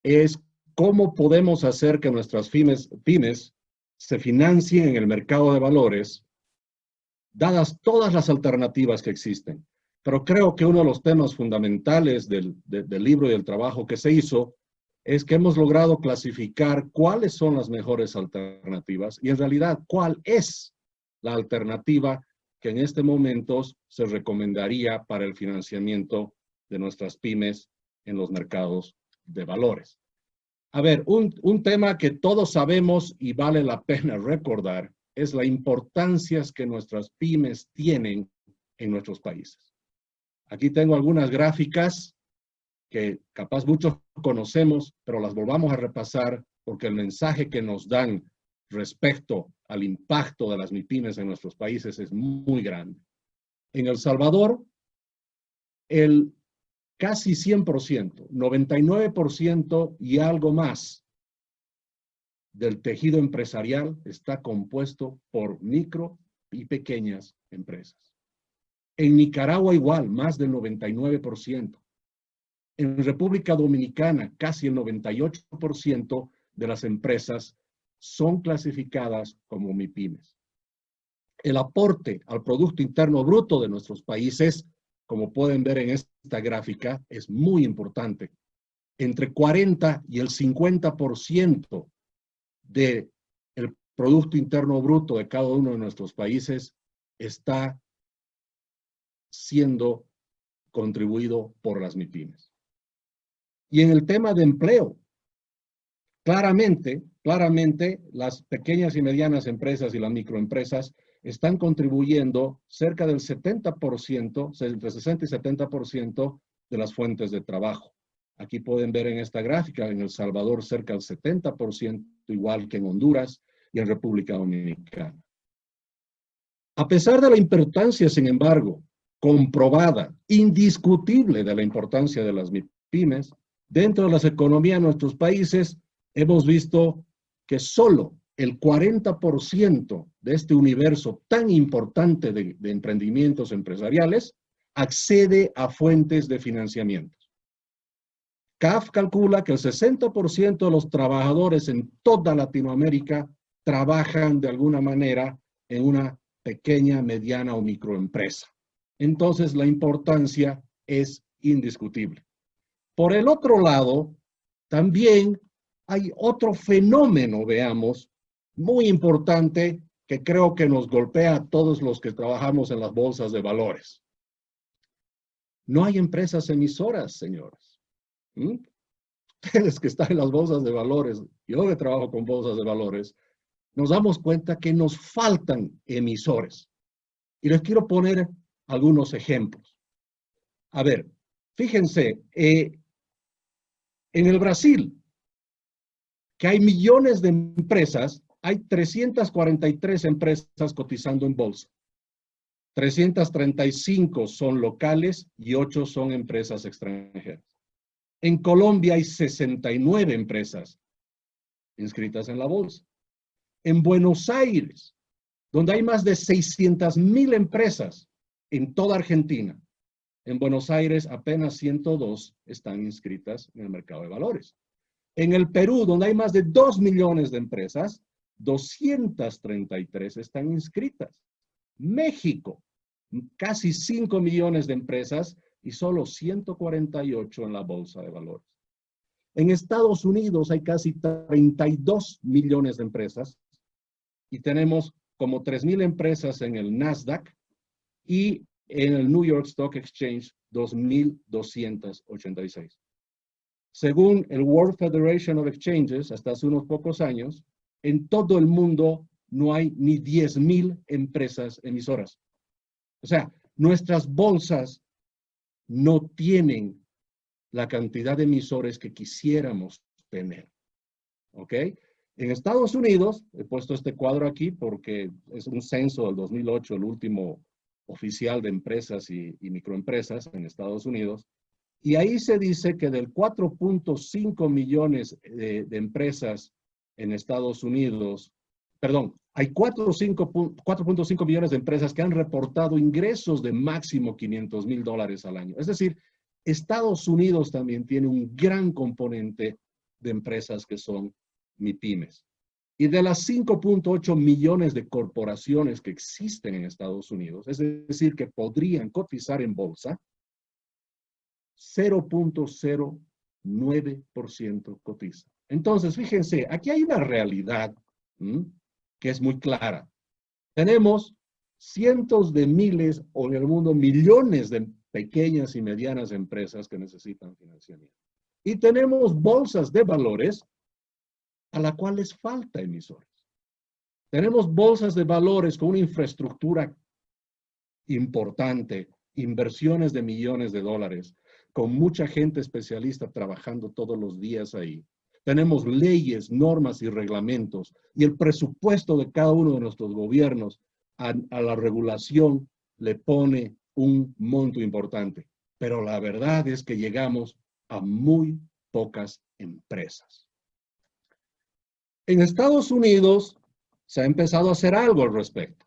es cómo podemos hacer que nuestras pymes se financien en el mercado de valores, dadas todas las alternativas que existen. Pero creo que uno de los temas fundamentales del libro y del trabajo que se hizo es que hemos logrado clasificar cuáles son las mejores alternativas y en realidad cuál es la alternativa que en este momento se recomendaría para el financiamiento de nuestras pymes en los mercados de valores. A ver, un tema que todos sabemos y vale la pena recordar es la importancia que nuestras pymes tienen en nuestros países. Aquí tengo algunas gráficas que capaz muchos conocemos, pero las volvamos a repasar porque el mensaje que nos dan respecto al impacto de las MIPYMES en nuestros países es muy grande. En El Salvador, el casi 100%, 99% y algo más del tejido empresarial está compuesto por micro y pequeñas empresas. En Nicaragua igual, más del 99%. En República Dominicana, casi el 98% de las empresas son clasificadas como MIPYMES. El aporte al Producto Interno Bruto de nuestros países, como pueden ver en esta gráfica, es muy importante. Entre 40 y el 50% del Producto Interno Bruto de cada uno de nuestros países está siendo contribuido por las MIPYMES. Y en el tema de empleo, claramente, las pequeñas y medianas empresas y las microempresas están contribuyendo cerca del 70%, entre 60 y 70% de las fuentes de trabajo. Aquí pueden ver en esta gráfica, en El Salvador cerca del 70%, igual que en Honduras y en República Dominicana. A pesar de la importancia, sin embargo, comprobada, indiscutible de la importancia de las MIPYMES, dentro de las economías de nuestros países, hemos visto que solo el 40% de este universo tan importante de emprendimientos empresariales accede a fuentes de financiamiento. CAF calcula que el 60% de los trabajadores en toda Latinoamérica trabajan de alguna manera en una pequeña, mediana o microempresa. Entonces, la importancia es indiscutible. Por el otro lado, también hay otro fenómeno, veamos, muy importante que creo que nos golpea a todos los que trabajamos en las bolsas de valores. No hay empresas emisoras, señores. Ustedes que están en las bolsas de valores, yo que trabajo con bolsas de valores, nos damos cuenta que nos faltan emisores. Y les quiero poner algunos ejemplos. A ver, fíjense, en el Brasil, que hay millones de empresas, hay 343 empresas cotizando en bolsa. 335 son locales y 8 son empresas extranjeras. En Colombia hay 69 empresas inscritas en la bolsa. En Buenos Aires, donde hay más de 600,000 empresas en toda Argentina, en Buenos Aires apenas 102 están inscritas en el mercado de valores. En el Perú, donde hay más de 2 millones de empresas, 233 están inscritas. México, casi 5 millones de empresas y solo 148 en la bolsa de valores. En Estados Unidos hay casi 32 millones de empresas y tenemos como 3,000 empresas en el Nasdaq y en el New York Stock Exchange 2,286. Según el World Federation of Exchanges, hasta hace unos pocos años, en todo el mundo no hay ni 10,000 empresas emisoras. O sea, nuestras bolsas no tienen la cantidad de emisores que quisiéramos tener. ¿Ok? En Estados Unidos, he puesto este cuadro aquí porque es un censo del 2008, el último oficial de empresas y microempresas en Estados Unidos, y ahí se dice que del 4.5 millones de empresas en Estados Unidos, perdón, hay 4.5 millones de empresas que han reportado ingresos de máximo $500,000 al año. Es decir, Estados Unidos también tiene un gran componente de empresas que son MIPYMES. Y de las 5.8 millones de corporaciones que existen en Estados Unidos, es decir, que podrían cotizar en bolsa, 0.09% cotiza. Entonces, fíjense, aquí hay una realidad que es muy clara. Tenemos cientos de miles o en el mundo millones de pequeñas y medianas empresas que necesitan financiamiento. Y tenemos bolsas de valores a las cuales falta emisores. Tenemos bolsas de valores con una infraestructura importante, inversiones de millones de dólares, con mucha gente especialista trabajando todos los días ahí. Tenemos leyes, normas y reglamentos, y el presupuesto de cada uno de nuestros gobiernos a la regulación le pone un monto importante. Pero la verdad es que llegamos a muy pocas empresas. En Estados Unidos se ha empezado a hacer algo al respecto.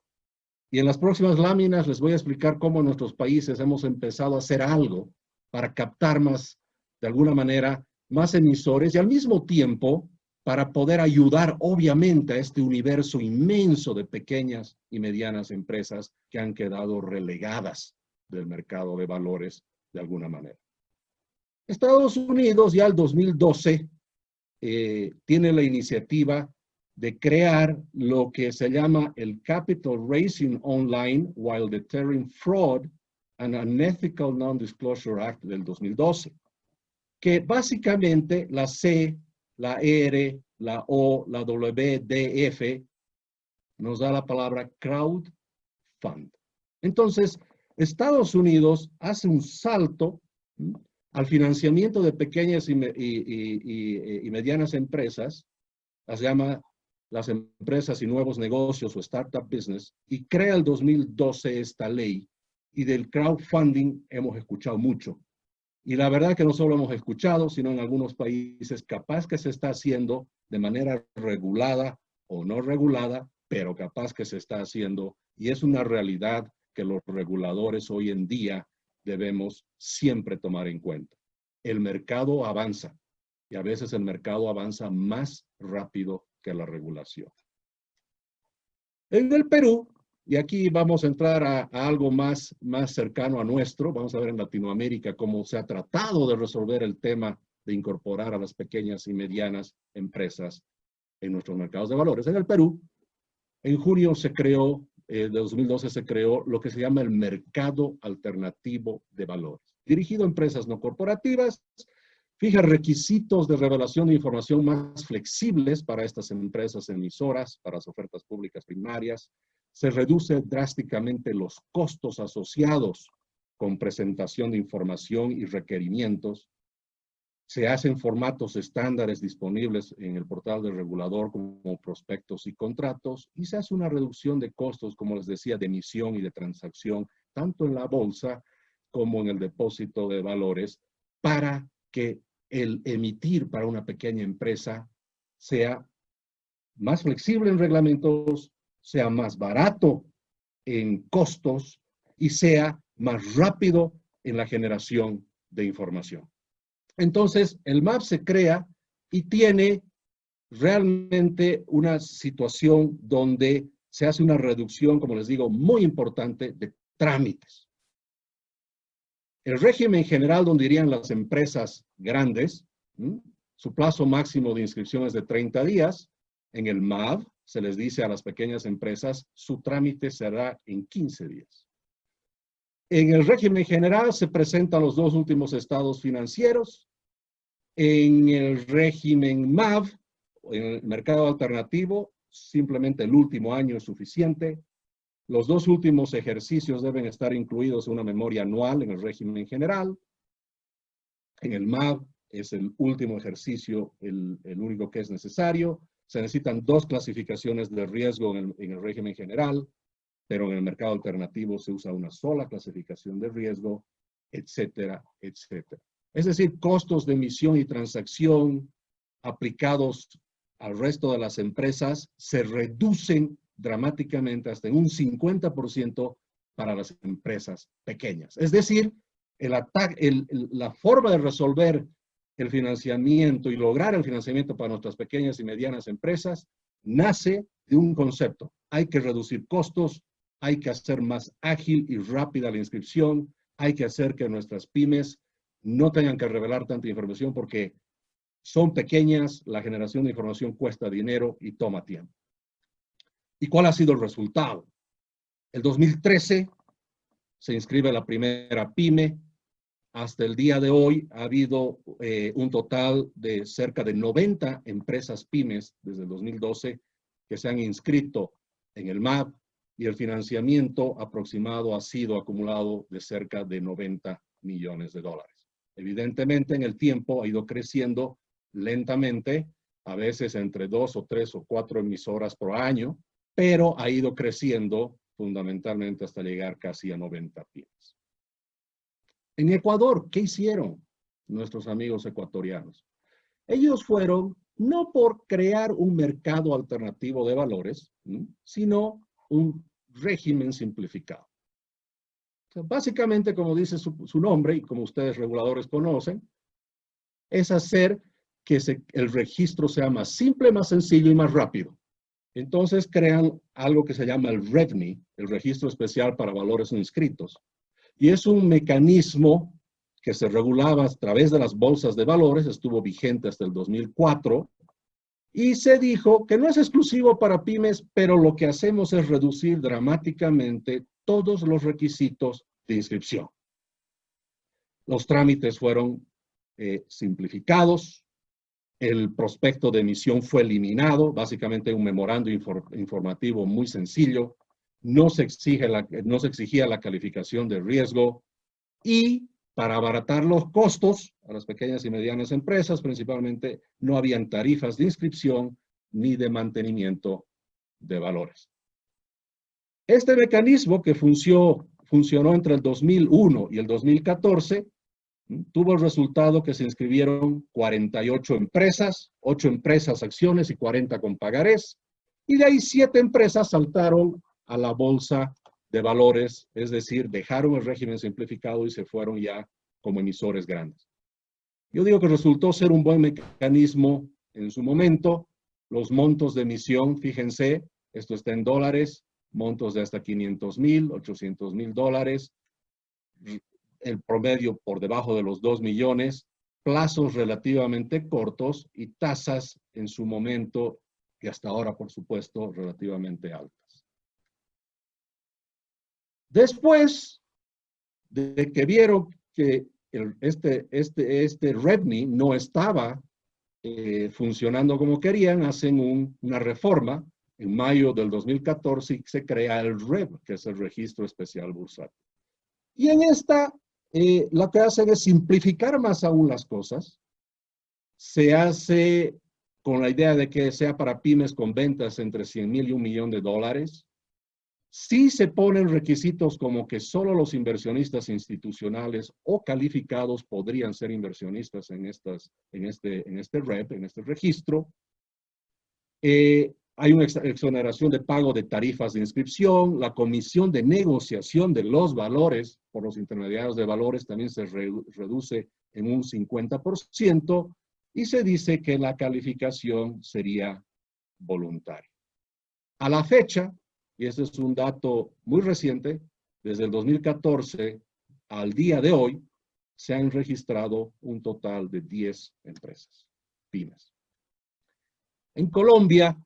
Y en las próximas láminas les voy a explicar cómo en nuestros países hemos empezado a hacer algo para captar más, de alguna manera, más emisores y al mismo tiempo para poder ayudar, obviamente, a este universo inmenso de pequeñas y medianas empresas que han quedado relegadas del mercado de valores de alguna manera. Estados Unidos ya el 2012 tiene la iniciativa de crear lo que se llama el Capital Raising Online while Deterring Fraud and Unethical Non-Disclosure Act del 2012, que básicamente la C, la R, la O, la W, D, F, nos da la palabra crowdfund. Entonces, Estados Unidos hace un salto al financiamiento de pequeñas y medianas empresas, las llama las empresas y nuevos negocios o startup business, y crea el 2012 esta ley, y del crowdfunding hemos escuchado mucho. Y la verdad que no solo hemos escuchado, sino en algunos países capaz que se está haciendo de manera regulada o no regulada, pero capaz que se está haciendo, y es una realidad que los reguladores hoy en día debemos siempre tomar en cuenta. El mercado avanza, y a veces el mercado avanza más rápido que la regulación. En el Perú, y aquí vamos a entrar a algo más cercano a nuestro, vamos a ver en Latinoamérica cómo se ha tratado de resolver el tema de incorporar a las pequeñas y medianas empresas en nuestros mercados de valores. En el Perú, en junio se creó, de 2012 se creó lo que se llama el Mercado Alternativo de Valores, dirigido a empresas no corporativas. Fija requisitos de revelación de información más flexibles para estas empresas emisoras, para las ofertas públicas primarias. Se reduce drásticamente los costos asociados con presentación de información y requerimientos. Se hacen formatos estándares disponibles en el portal del regulador como prospectos y contratos, y se hace una reducción de costos, como les decía, de emisión y de transacción, tanto en la bolsa como en el depósito de valores, para que el emitir para una pequeña empresa sea más flexible en reglamentos, sea más barato en costos y sea más rápido en la generación de información. Entonces, el MAP se crea y tiene realmente una situación donde se hace una reducción, como les digo, muy importante de trámites. El régimen general, donde irían las empresas grandes, su plazo máximo de inscripción es de 30 días. En el MAV se les dice a las pequeñas empresas, su trámite será en 15 días. En el régimen general se presentan los dos últimos estados financieros. En el régimen MAV, en el mercado alternativo, simplemente el último año es suficiente. Los dos últimos ejercicios deben estar incluidos en una memoria anual en el régimen general. En el MAV es el último ejercicio, el único que es necesario. Se necesitan dos clasificaciones de riesgo en el régimen general, pero en el mercado alternativo se usa una sola clasificación de riesgo, etcétera, etcétera. Es decir, costos de emisión y transacción aplicados al resto de las empresas se reducen dramáticamente hasta en un 50% para las empresas pequeñas. Es decir, la forma de resolver el financiamiento y lograr el financiamiento para nuestras pequeñas y medianas empresas nace de un concepto. Hay que reducir costos, hay que hacer más ágil y rápida la inscripción, hay que hacer que nuestras pymes no tengan que revelar tanta información porque son pequeñas, la generación de información cuesta dinero y toma tiempo. ¿Y cuál ha sido el resultado? El 2013 se inscribe la primera pyme. Hasta el día de hoy ha habido un total de cerca de 90 empresas pymes desde el 2012 que se han inscrito en el MAP y el financiamiento aproximado ha sido acumulado de cerca de 90 millones de dólares. Evidentemente en el tiempo ha ido creciendo lentamente, a veces entre 2 o 3 o 4 emisoras por año, pero ha ido creciendo fundamentalmente hasta llegar casi a 90 pymes. En Ecuador, ¿qué hicieron nuestros amigos ecuatorianos? Ellos fueron no por crear un mercado alternativo de valores, sino un régimen simplificado. O sea, básicamente, como dice su nombre y como ustedes reguladores conocen, es hacer que el registro sea más simple, más sencillo y más rápido. Entonces crean algo que se llama el REVNI, el Registro Especial para Valores No Inscritos. Y es un mecanismo que se regulaba a través de las bolsas de valores, estuvo vigente hasta el 2004, y se dijo que no es exclusivo para pymes, pero lo que hacemos es reducir dramáticamente todos los requisitos de inscripción. Los trámites fueron simplificados, el prospecto de emisión fue eliminado, básicamente un memorando informativo muy sencillo, no se exigía la calificación de riesgo y para abaratar los costos a las pequeñas y medianas empresas, principalmente no habían tarifas de inscripción ni de mantenimiento de valores. Este mecanismo que funcionó entre el 2001 y el 2014 tuvo el resultado que se inscribieron 48 empresas, 8 empresas acciones y 40 con pagarés, y de ahí 7 empresas saltaron a la bolsa de valores, es decir, dejaron el régimen simplificado y se fueron ya como emisores grandes. Yo digo que resultó ser un buen mecanismo en su momento. Los montos de emisión, fíjense, esto está en dólares, montos de hasta 500,000, 800,000 dólares, el promedio por debajo de los 2 millones, plazos relativamente cortos y tasas en su momento y hasta ahora, por supuesto, relativamente altas. Después de que vieron que este REVNI no estaba funcionando como querían, hacen una reforma. En mayo del 2014 se crea el REB, que es el Registro Especial Bursátil. Y en esta, lo que hacen es simplificar más aún las cosas. Se hace con la idea de que sea para pymes con ventas entre 100,000 y $1 millón. Sí se ponen requisitos como que solo los inversionistas institucionales o calificados podrían ser inversionistas en este REB, en este registro. Hay una exoneración de pago de tarifas de inscripción, la comisión de negociación de los valores por los intermediarios de valores también se reduce en un 50% y se dice que la calificación sería voluntaria. A la fecha, y este es un dato muy reciente, desde el 2014 al día de hoy, se han registrado un total de 10 empresas, pymes. En Colombia,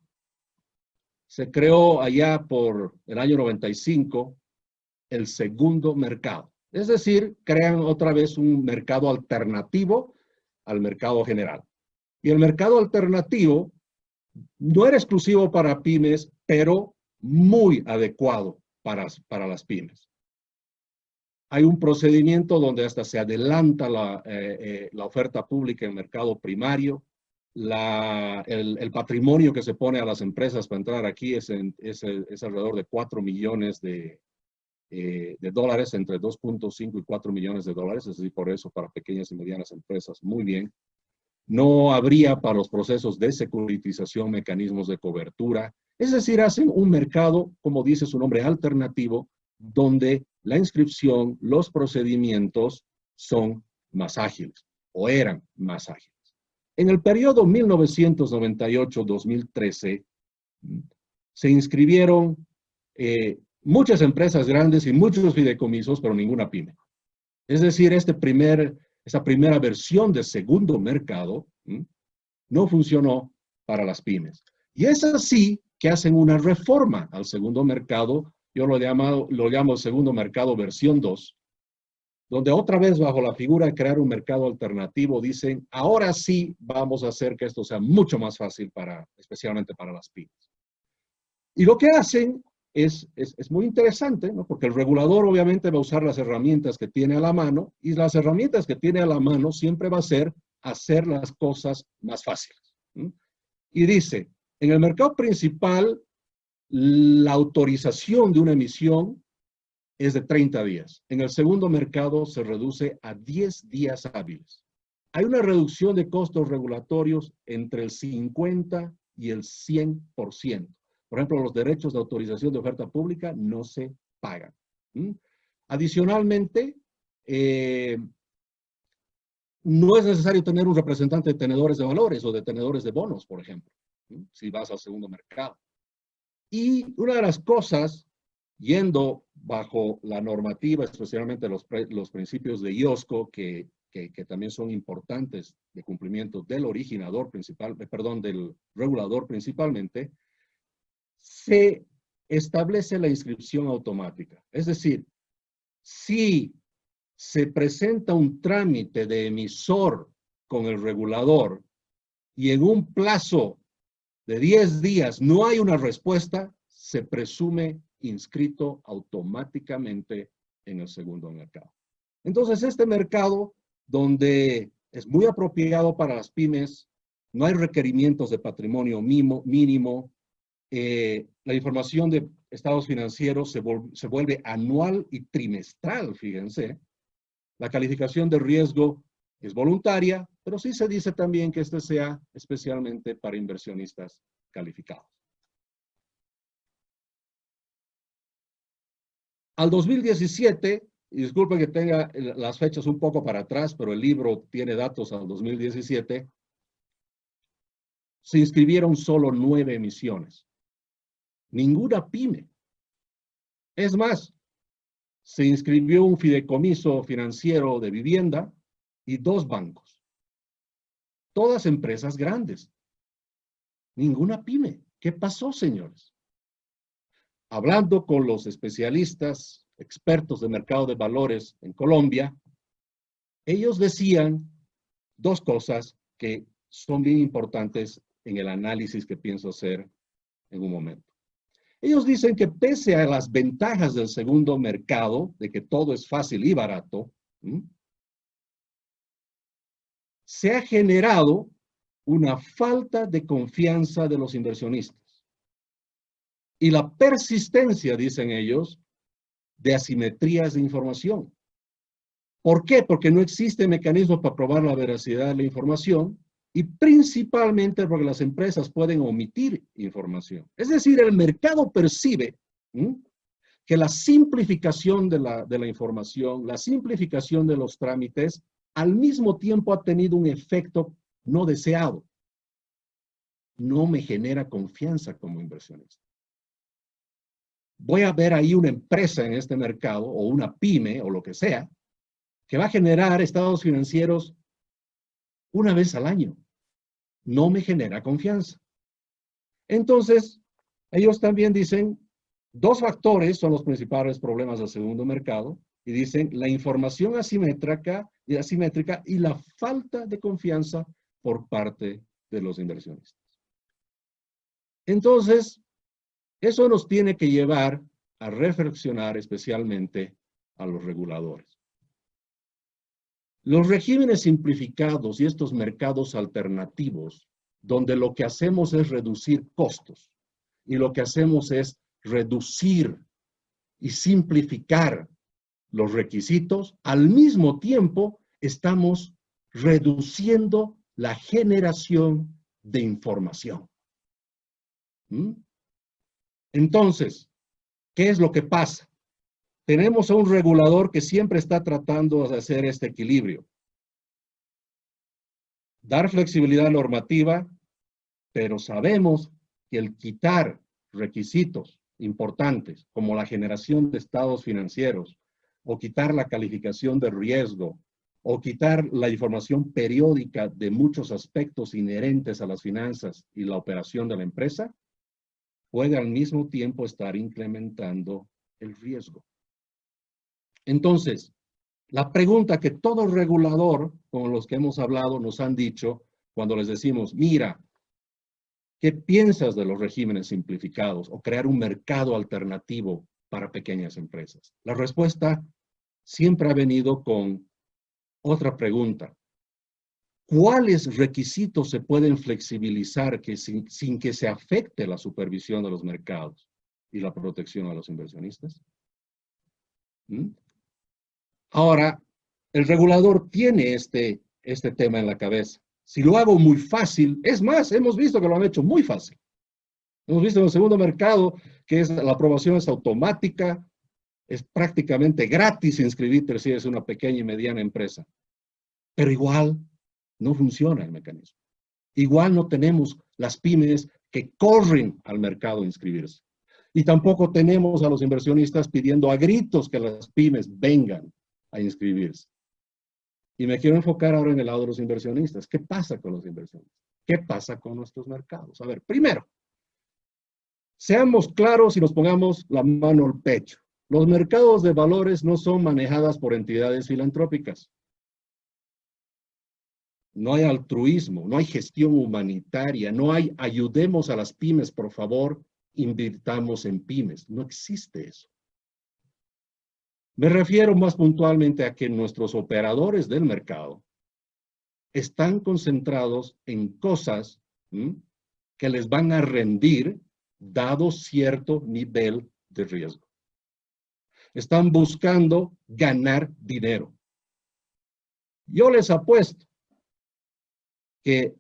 se creó allá por el año 95 el segundo mercado. Es decir, crean otra vez un mercado alternativo al mercado general. Y el mercado alternativo no era exclusivo para pymes, pero muy adecuado para las pymes. Hay un procedimiento donde hasta se adelanta la oferta pública en mercado primario. El patrimonio que se pone a las empresas para entrar aquí es alrededor de 4 millones de dólares, entre 2.5 y 4 millones de dólares, es decir, por eso para pequeñas y medianas empresas, muy bien. No habría para los procesos de securitización mecanismos de cobertura, es decir, hacen un mercado, como dice su nombre, alternativo, donde la inscripción, los procedimientos son más ágiles. o eran más ágiles. En el periodo 1998-2013 se inscribieron muchas empresas grandes y muchos fideicomisos, pero ninguna pyme. Es decir, esta primera versión de segundo mercado no funcionó para las pymes. Y es así que hacen una reforma al segundo mercado, yo lo llamo segundo mercado versión 2, donde otra vez bajo la figura de crear un mercado alternativo dicen, ahora sí vamos a hacer que esto sea mucho más fácil especialmente para las pymes. Y lo que hacen es muy interesante, ¿no? Porque el regulador obviamente va a usar las herramientas que tiene a la mano y las herramientas que tiene a la mano siempre va a ser hacer las cosas más fáciles. Y dice, en el mercado principal, la autorización de una emisión es de 30 días. En el segundo mercado se reduce a 10 días hábiles. Hay una reducción de costos regulatorios entre el 50 y el 100%. Por ejemplo, los derechos de autorización de oferta pública no se pagan. Adicionalmente, no es necesario tener un representante de tenedores de valores o de tenedores de bonos, por ejemplo, si vas al segundo mercado. Y una de las cosas, yendo bajo la normativa, especialmente los principios de IOSCO, que también son importantes de cumplimiento del originador principal, del regulador principalmente, se establece la inscripción automática. Es decir, si se presenta un trámite de emisor con el regulador y en un plazo de 10 días no hay una respuesta, se presume inscrito automáticamente en el segundo mercado. Entonces, este mercado, donde es muy apropiado para las pymes, no hay requerimientos de patrimonio mínimo, la información de estados financieros se vuelve anual y trimestral, fíjense. La calificación de riesgo es voluntaria, pero sí se dice también que este sea especialmente para inversionistas calificados. Al 2017, y disculpen que tenga las fechas un poco para atrás, pero el libro tiene datos al 2017, se inscribieron solo 9 emisiones. Ninguna pyme. Es más, se inscribió un fideicomiso financiero de vivienda y 2 bancos. Todas empresas grandes. Ninguna pyme. ¿Qué pasó, señores? Hablando con los especialistas, expertos de mercado de valores en Colombia, ellos decían 2 cosas que son bien importantes en el análisis que pienso hacer en un momento. Ellos dicen que pese a las ventajas del segundo mercado, de que todo es fácil y barato, se ha generado una falta de confianza de los inversionistas. Y la persistencia, dicen ellos, de asimetrías de información. ¿Por qué? Porque no existe mecanismo para probar la veracidad de la información y principalmente porque las empresas pueden omitir información. Es decir, el mercado percibe que la simplificación de la información, la simplificación de los trámites, al mismo tiempo ha tenido un efecto no deseado. No me genera confianza como inversionista. Voy a ver ahí una empresa en este mercado, o una pyme, o lo que sea, que va a generar estados financieros una vez al año. No me genera confianza. Entonces, ellos también dicen, 2 factores son los principales problemas del segundo mercado, y dicen la información asimétrica y la falta de confianza por parte de los inversionistas. Entonces, eso nos tiene que llevar a reflexionar especialmente a los reguladores. Los regímenes simplificados y estos mercados alternativos, donde lo que hacemos es reducir costos y lo que hacemos es reducir y simplificar los requisitos, al mismo tiempo estamos reduciendo la generación de información. Entonces, ¿qué es lo que pasa? Tenemos a un regulador que siempre está tratando de hacer este equilibrio. dar flexibilidad normativa, pero sabemos que el quitar requisitos importantes como la generación de estados financieros o quitar la calificación de riesgo o quitar la información periódica de muchos aspectos inherentes a las finanzas y la operación de la empresa, puede al mismo tiempo estar incrementando el riesgo. Entonces, la pregunta que todo regulador con los que hemos hablado nos han dicho cuando les decimos, mira, ¿qué piensas de los regímenes simplificados o crear un mercado alternativo para pequeñas empresas? La respuesta siempre ha venido con otra pregunta. ¿Cuáles requisitos se pueden flexibilizar sin que se afecte la supervisión de los mercados y la protección a los inversionistas? ¿Mm? Ahora, el regulador tiene este tema en la cabeza. Si lo hago muy fácil, es más, hemos visto que lo han hecho muy fácil. Hemos visto en el segundo mercado que la aprobación es automática, es prácticamente gratis inscribirte si es una pequeña y mediana empresa. Pero igual no funciona el mecanismo. Igual no tenemos las pymes que corren al mercado a inscribirse. Y tampoco tenemos a los inversionistas pidiendo a gritos que las pymes vengan a inscribirse. Y me quiero enfocar ahora en el lado de los inversionistas. ¿Qué pasa con los inversionistas? ¿Qué pasa con nuestros mercados? A ver, primero, seamos claros y nos pongamos la mano al pecho. Los mercados de valores no son manejadas por entidades filantrópicas. No hay altruismo, no hay gestión humanitaria, no hay ayudemos a las pymes, por favor, invirtamos en pymes. No existe eso. Me refiero más puntualmente a que nuestros operadores del mercado están concentrados en cosas que les van a rendir dado cierto nivel de riesgo. Están buscando ganar dinero. Yo les apuesto que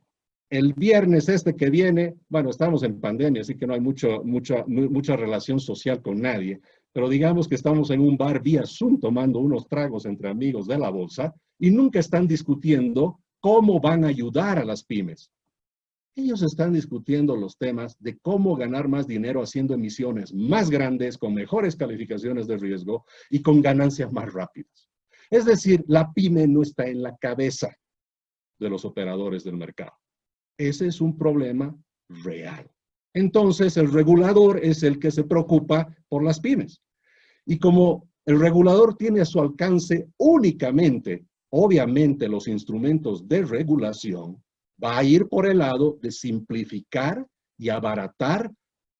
el viernes que viene, bueno, estamos en pandemia, así que no hay mucha relación social con nadie, pero digamos que estamos en un bar vía Zoom tomando unos tragos entre amigos de la bolsa y nunca están discutiendo cómo van a ayudar a las pymes. Ellos están discutiendo los temas de cómo ganar más dinero haciendo emisiones más grandes, con mejores calificaciones de riesgo y con ganancias más rápidas. Es decir, la pyme no está en la cabeza de los operadores del mercado. Ese es un problema real. Entonces, el regulador es el que se preocupa por las pymes. Y como el regulador tiene a su alcance únicamente, obviamente, los instrumentos de regulación, va a ir por el lado de simplificar y abaratar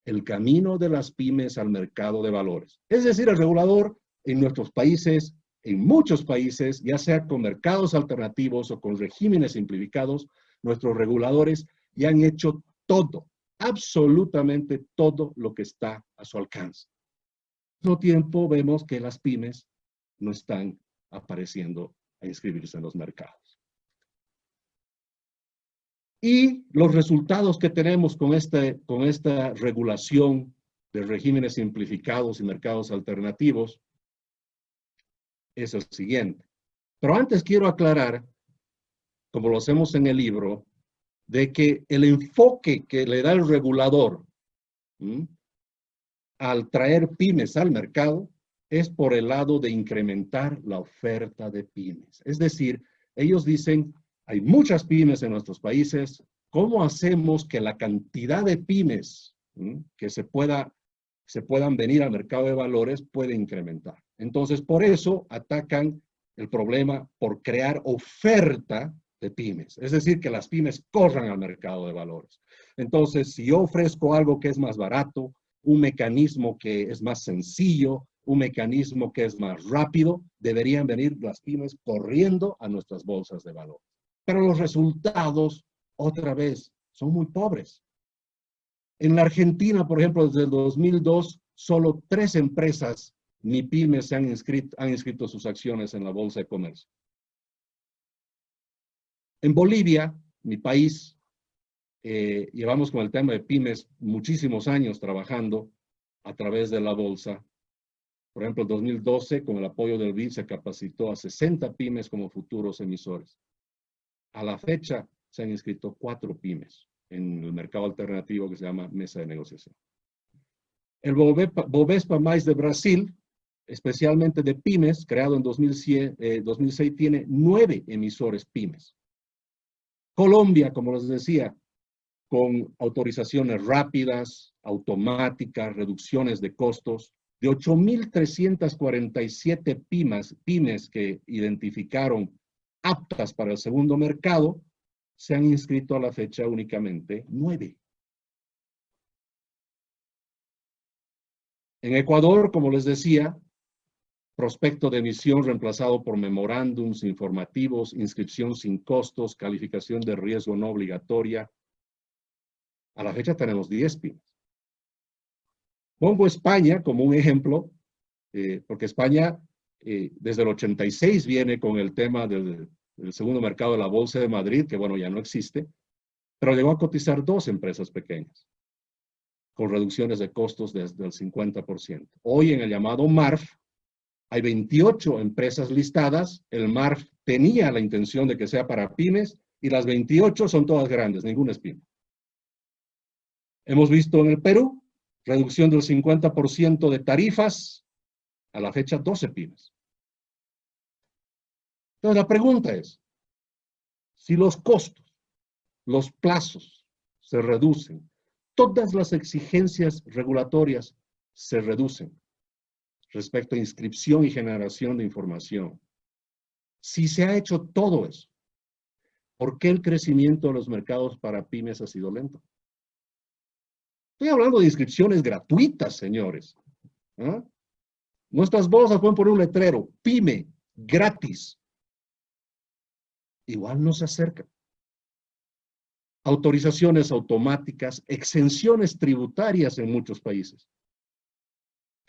el camino de las pymes al mercado de valores. Es decir, el regulador en nuestros países, en muchos países, ya sea con mercados alternativos o con regímenes simplificados, nuestros reguladores ya han hecho todo, absolutamente todo lo que está a su alcance. Al mismo tiempo vemos que las pymes no están apareciendo a inscribirse en los mercados. Y los resultados que tenemos con esta regulación de regímenes simplificados y mercados alternativos es el siguiente. Pero antes quiero aclarar, como lo hacemos en el libro, de que el enfoque que le da el regulador al traer pymes al mercado es por el lado de incrementar la oferta de pymes. Es decir, ellos dicen, hay muchas pymes en nuestros países, ¿cómo hacemos que la cantidad de pymes que se puedan venir al mercado de valores puede incrementar? Entonces, por eso atacan el problema por crear oferta de pymes. Es decir, que las pymes corran al mercado de valores. Entonces, si yo ofrezco algo que es más barato, un mecanismo que es más sencillo, un mecanismo que es más rápido, deberían venir las pymes corriendo a nuestras bolsas de valores. Pero los resultados, otra vez, son muy pobres. En la Argentina, por ejemplo, desde el 2002, solo 3 empresas MIPYMES han inscrito sus acciones en la Bolsa de Comercio. En Bolivia, mi país, llevamos con el tema de pymes muchísimos años trabajando a través de la bolsa. Por ejemplo, en 2012, con el apoyo del BID, se capacitó a 60 pymes como futuros emisores. A la fecha, se han inscrito 4 pymes en el mercado alternativo que se llama mesa de negociación. El Bovespa Mais de Brasil, especialmente de pymes, creado en 2006, tiene 9 emisores pymes. Colombia, como les decía, con autorizaciones rápidas, automáticas, reducciones de costos, de 8,347 pymes que identificaron aptas para el segundo mercado, se han inscrito a la fecha únicamente 9. En Ecuador, como les decía, prospecto de emisión reemplazado por memorándums informativos, inscripción sin costos, calificación de riesgo no obligatoria. A la fecha tenemos 10 pymes. Pongo España como un ejemplo, porque España desde el 86 viene con el tema del segundo mercado de la Bolsa de Madrid, que bueno, ya no existe, pero llegó a cotizar 2 empresas pequeñas, con reducciones de costos desde el 50%. Hoy en el llamado MARF, hay 28 empresas listadas, el MARF tenía la intención de que sea para pymes, y las 28 son todas grandes, ninguna es pyme. Hemos visto en el Perú, reducción del 50% de tarifas, a la fecha 12 pymes. Entonces la pregunta es, si los costos, los plazos se reducen, todas las exigencias regulatorias se reducen respecto a inscripción y generación de información. Si se ha hecho todo eso, ¿por qué el crecimiento de los mercados para pymes ha sido lento? Estoy hablando de inscripciones gratuitas, señores. ¿Ah? Nuestras bolsas pueden poner un letrero, pyme, gratis. Igual no se acercan. Autorizaciones automáticas, exenciones tributarias en muchos países.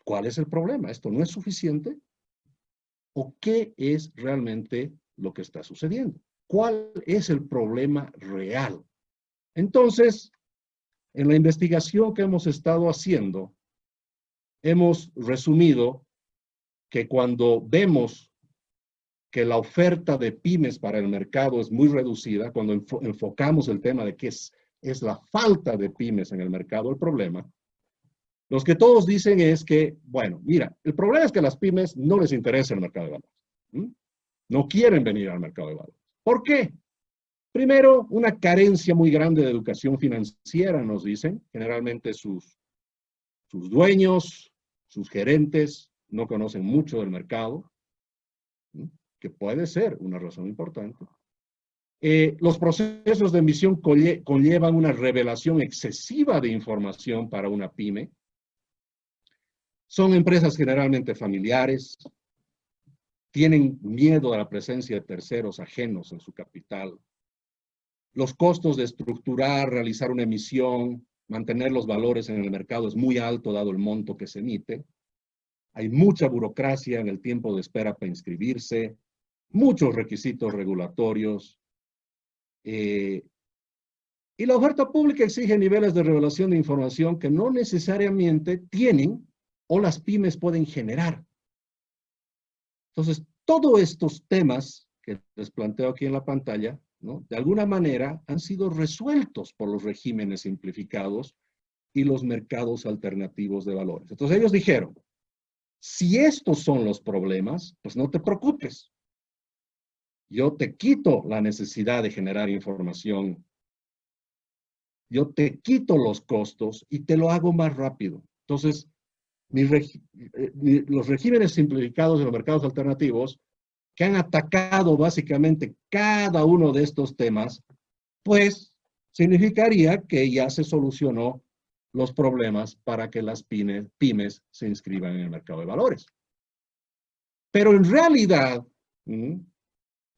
¿Cuál es el problema? ¿Esto no es suficiente? ¿O qué es realmente lo que está sucediendo? ¿Cuál es el problema real? Entonces, en la investigación que hemos estado haciendo, hemos resumido que cuando vemos que la oferta de pymes para el mercado es muy reducida, cuando enfocamos el tema de que es la falta de pymes en el mercado el problema, los que todos dicen es que, bueno, mira, el problema es que a las pymes no les interesa el mercado de valores. No quieren venir al mercado de valores. ¿Por qué? Primero, una carencia muy grande de educación financiera, nos dicen. Generalmente sus dueños, sus gerentes, no conocen mucho del mercado, que puede ser una razón importante. Los procesos de emisión conllevan una revelación excesiva de información para una pyme. Son empresas generalmente familiares, tienen miedo a la presencia de terceros ajenos en su capital. Los costos de estructurar, realizar una emisión, mantener los valores en el mercado es muy alto dado el monto que se emite. Hay mucha burocracia en el tiempo de espera para inscribirse, muchos requisitos regulatorios. Y la oferta pública exige niveles de revelación de información que no necesariamente tienen o las pymes pueden generar. Entonces, todos estos temas que les planteo aquí en la pantalla, ¿no?, de alguna manera han sido resueltos por los regímenes simplificados y los mercados alternativos de valores. Entonces ellos dijeron, si estos son los problemas, pues no te preocupes. Yo te quito la necesidad de generar información. Yo te quito los costos y te lo hago más rápido. Entonces, los regímenes simplificados de los mercados alternativos, que han atacado básicamente cada uno de estos temas, pues significaría que ya se solucionó los problemas para que las pymes se inscriban en el mercado de valores. Pero en realidad,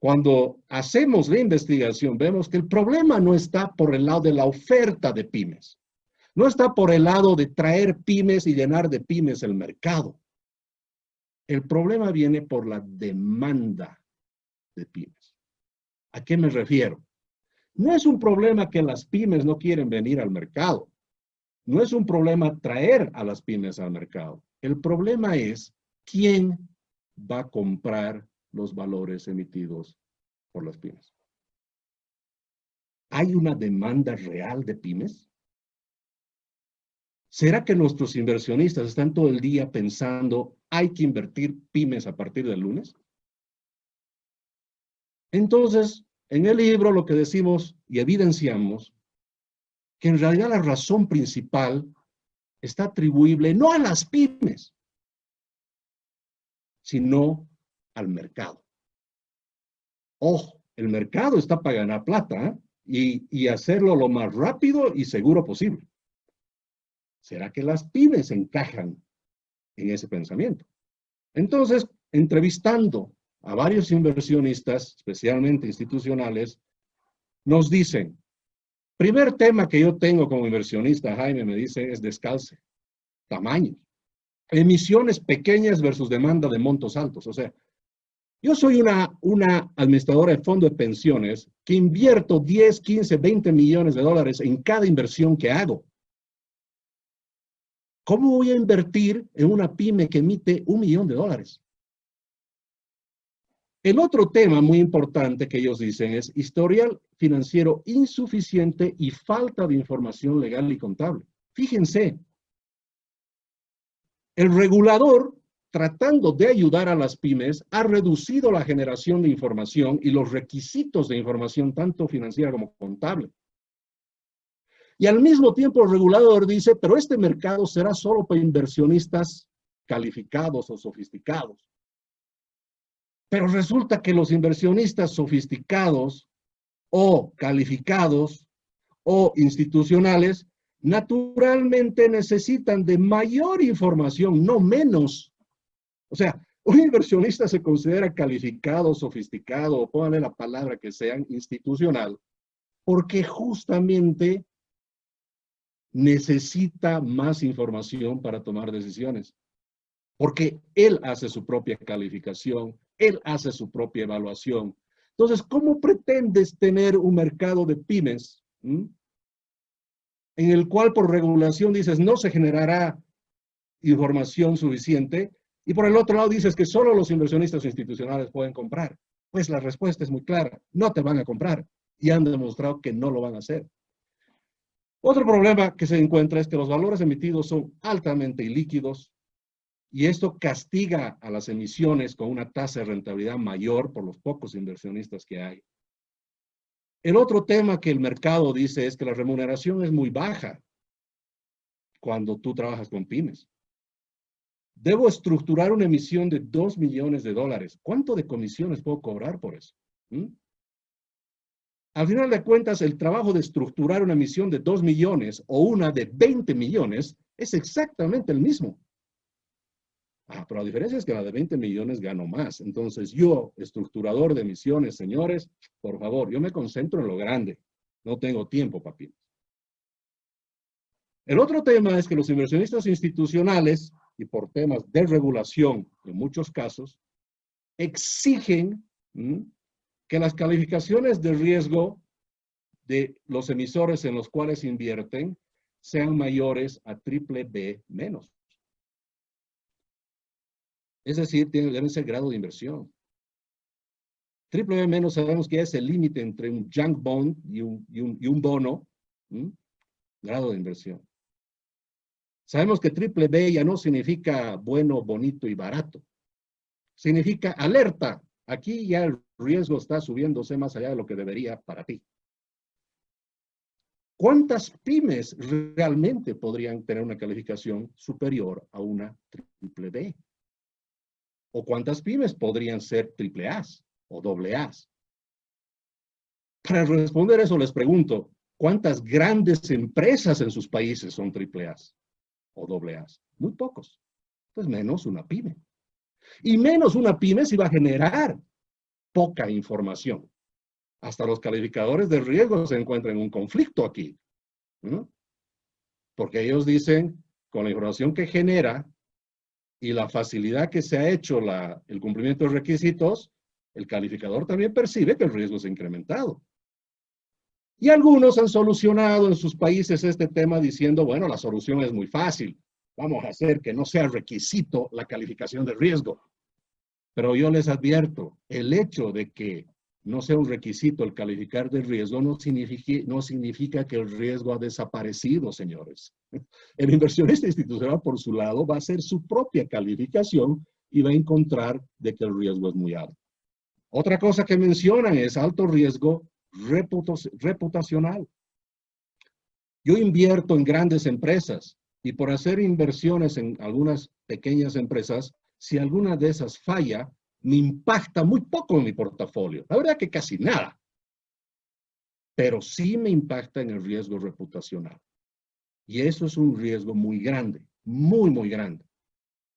cuando hacemos la investigación, vemos que el problema no está por el lado de la oferta de pymes. No está por el lado de traer pymes y llenar de pymes el mercado. El problema viene por la demanda de pymes. ¿A qué me refiero? No es un problema que las pymes no quieren venir al mercado. No es un problema traer a las pymes al mercado. El problema es quién va a comprar los valores emitidos por las pymes. ¿Hay una demanda real de pymes? ¿Será que nuestros inversionistas están todo el día pensando, hay que invertir pymes a partir del lunes? Entonces, en el libro lo que decimos y evidenciamos, que en realidad la razón principal está atribuible no a las pymes, sino al mercado. Ojo, el mercado está para ganar plata, ¿eh? y hacerlo lo más rápido y seguro posible. ¿Será que las pymes encajan en ese pensamiento? Entonces, entrevistando a varios inversionistas, especialmente institucionales, nos dicen, primer tema que yo tengo como inversionista, Jaime, me dice, es descalce, tamaño, emisiones pequeñas versus demanda de montos altos. O sea, yo soy una administradora de fondo de pensiones que invierto 10, 15, 20 millones de dólares en cada inversión que hago. ¿Cómo voy a invertir en una pyme que emite $1 millón? El otro tema muy importante que ellos dicen es historial financiero insuficiente y falta de información legal y contable. Fíjense, el regulador, tratando de ayudar a las pymes, ha reducido la generación de información y los requisitos de información, tanto financiera como contable. Y al mismo tiempo el regulador dice, pero este mercado será solo para inversionistas calificados o sofisticados. Pero resulta que los inversionistas sofisticados o calificados o institucionales naturalmente necesitan de mayor información, no menos. O sea, un inversionista se considera calificado, sofisticado, o pónganle la palabra que sean, institucional, porque justamente necesita más información para tomar decisiones. Porque él hace su propia calificación, él hace su propia evaluación. Entonces, ¿cómo pretendes tener un mercado de pymes en el cual por regulación dices no se generará información suficiente y por el otro lado dices que solo los inversionistas institucionales pueden comprar? Pues la respuesta es muy clara, no te van a comprar y han demostrado que no lo van a hacer. Otro problema que se encuentra es que los valores emitidos son altamente ilíquidos, y esto castiga a las emisiones con una tasa de rentabilidad mayor por los pocos inversionistas que hay. El otro tema que el mercado dice es que la remuneración es muy baja cuando tú trabajas con pymes. Debo estructurar una emisión de $2 millones. ¿Cuánto de comisiones puedo cobrar por eso? Al final de cuentas, el trabajo de estructurar una emisión de 2 millones o una de 20 millones es exactamente el mismo. Pero la diferencia es que la de 20 millones gano más. Entonces yo, estructurador de emisiones, señores, por favor, yo me concentro en lo grande. No tengo tiempo, papi. El otro tema es que los inversionistas institucionales, y por temas de regulación en muchos casos, exigen que las calificaciones de riesgo de los emisores en los cuales invierten sean mayores a BBB menos. Es decir, deben ser grado de inversión. BBB menos sabemos que es el límite entre un junk bond y un bono, grado de inversión. Sabemos que BBB ya no significa bueno, bonito y barato. Significa alerta. Aquí ya el riesgo está subiéndose más allá de lo que debería para ti. ¿Cuántas pymes realmente podrían tener una calificación superior a una BBB? ¿O cuántas pymes podrían ser AAA o AA? Para responder eso les pregunto, ¿cuántas grandes empresas en sus países son AAA o AA? Muy pocos. Pues menos una pyme. Y menos una pyme si va a generar poca información. Hasta los calificadores de riesgo se encuentran en un conflicto aquí. Porque ellos dicen, con la información que genera y la facilidad que se ha hecho el cumplimiento de requisitos, el calificador también percibe que el riesgo se ha incrementado. Y algunos han solucionado en sus países este tema diciendo, bueno, la solución es muy fácil. Vamos a hacer que no sea requisito la calificación de riesgo. Pero yo les advierto, el hecho de que no sea un requisito el calificar de riesgo, no significa que el riesgo ha desaparecido, señores. El inversionista institucional, por su lado, va a hacer su propia calificación y va a encontrar de que el riesgo es muy alto. Otra cosa que mencionan es alto riesgo reputacional. Yo invierto en grandes empresas y por hacer inversiones en algunas pequeñas empresas, si alguna de esas falla, me impacta muy poco en mi portafolio. La verdad que casi nada. Pero sí me impacta en el riesgo reputacional. Y eso es un riesgo muy grande, muy, muy grande,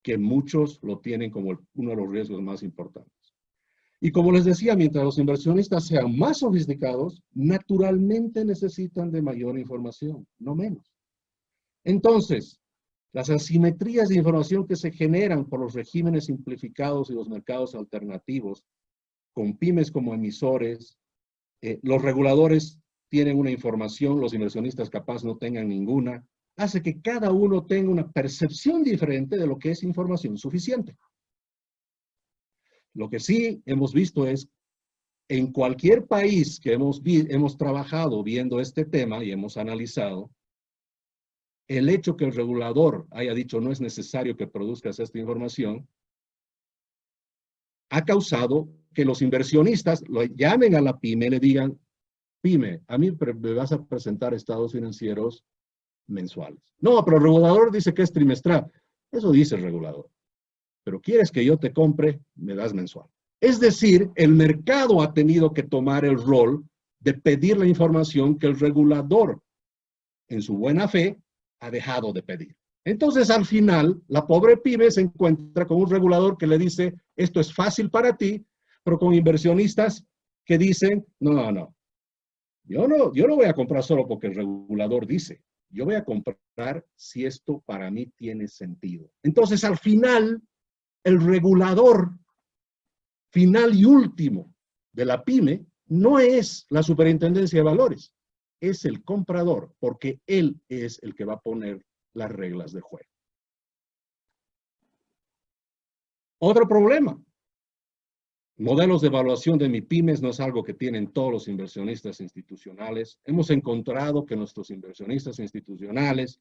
que muchos lo tienen como uno de los riesgos más importantes. Y como les decía, mientras los inversionistas sean más sofisticados, naturalmente necesitan de mayor información, no menos. Entonces, las asimetrías de información que se generan por los regímenes simplificados y los mercados alternativos, con pymes como emisores, los reguladores tienen una información, los inversionistas capaz no tengan ninguna, hace que cada uno tenga una percepción diferente de lo que es información suficiente. Lo que sí hemos visto es, en cualquier país que hemos trabajado viendo este tema y hemos analizado, el hecho que el regulador haya dicho no es necesario que produzcas esta información, ha causado que los inversionistas lo llamen a la pyme y le digan, pyme, a mí me vas a presentar estados financieros mensuales. No, pero el regulador dice que es trimestral. Eso dice el regulador. Pero quieres que yo te compre, me das mensual. Es decir, el mercado ha tenido que tomar el rol de pedir la información que el regulador, en su buena fe, ha dejado de pedir. Entonces, al final, la pobre pyme se encuentra con un regulador que le dice, esto es fácil para ti, pero con inversionistas que dicen, no, yo no voy a comprar solo porque el regulador dice, yo voy a comprar si esto para mí tiene sentido. Entonces, al final, el regulador final y último de la pyme no es la superintendencia de valores, es el comprador, porque él es el que va a poner las reglas de juego. Otro problema. Modelos de evaluación de MIPYMES no es algo que tienen todos los inversionistas institucionales. Hemos encontrado que nuestros inversionistas institucionales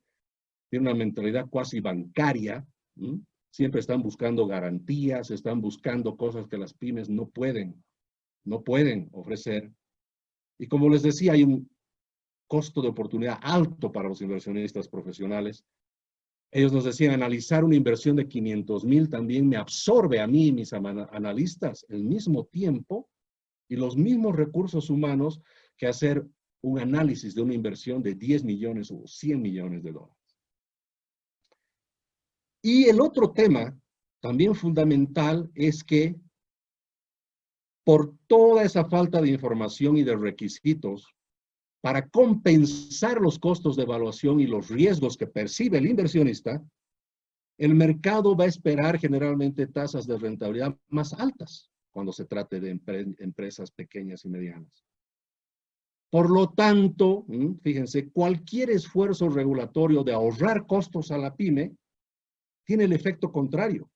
tienen una mentalidad cuasi bancaria. Siempre están buscando garantías, están buscando cosas que las pymes no pueden ofrecer. Y como les decía, hay un costo de oportunidad alto para los inversionistas profesionales. Ellos nos decían, analizar una inversión de 500,000 también me absorbe a mí y mis analistas el mismo tiempo y los mismos recursos humanos que hacer un análisis de una inversión de 10 millones o 100 millones de dólares. Y el otro tema, también fundamental, es que por toda esa falta de información y de requisitos, para compensar los costos de evaluación y los riesgos que percibe el inversionista, el mercado va a esperar generalmente tasas de rentabilidad más altas cuando se trate de empresas pequeñas y medianas. Por lo tanto, fíjense, cualquier esfuerzo regulatorio de ahorrar costos a la pyme tiene el efecto contrario.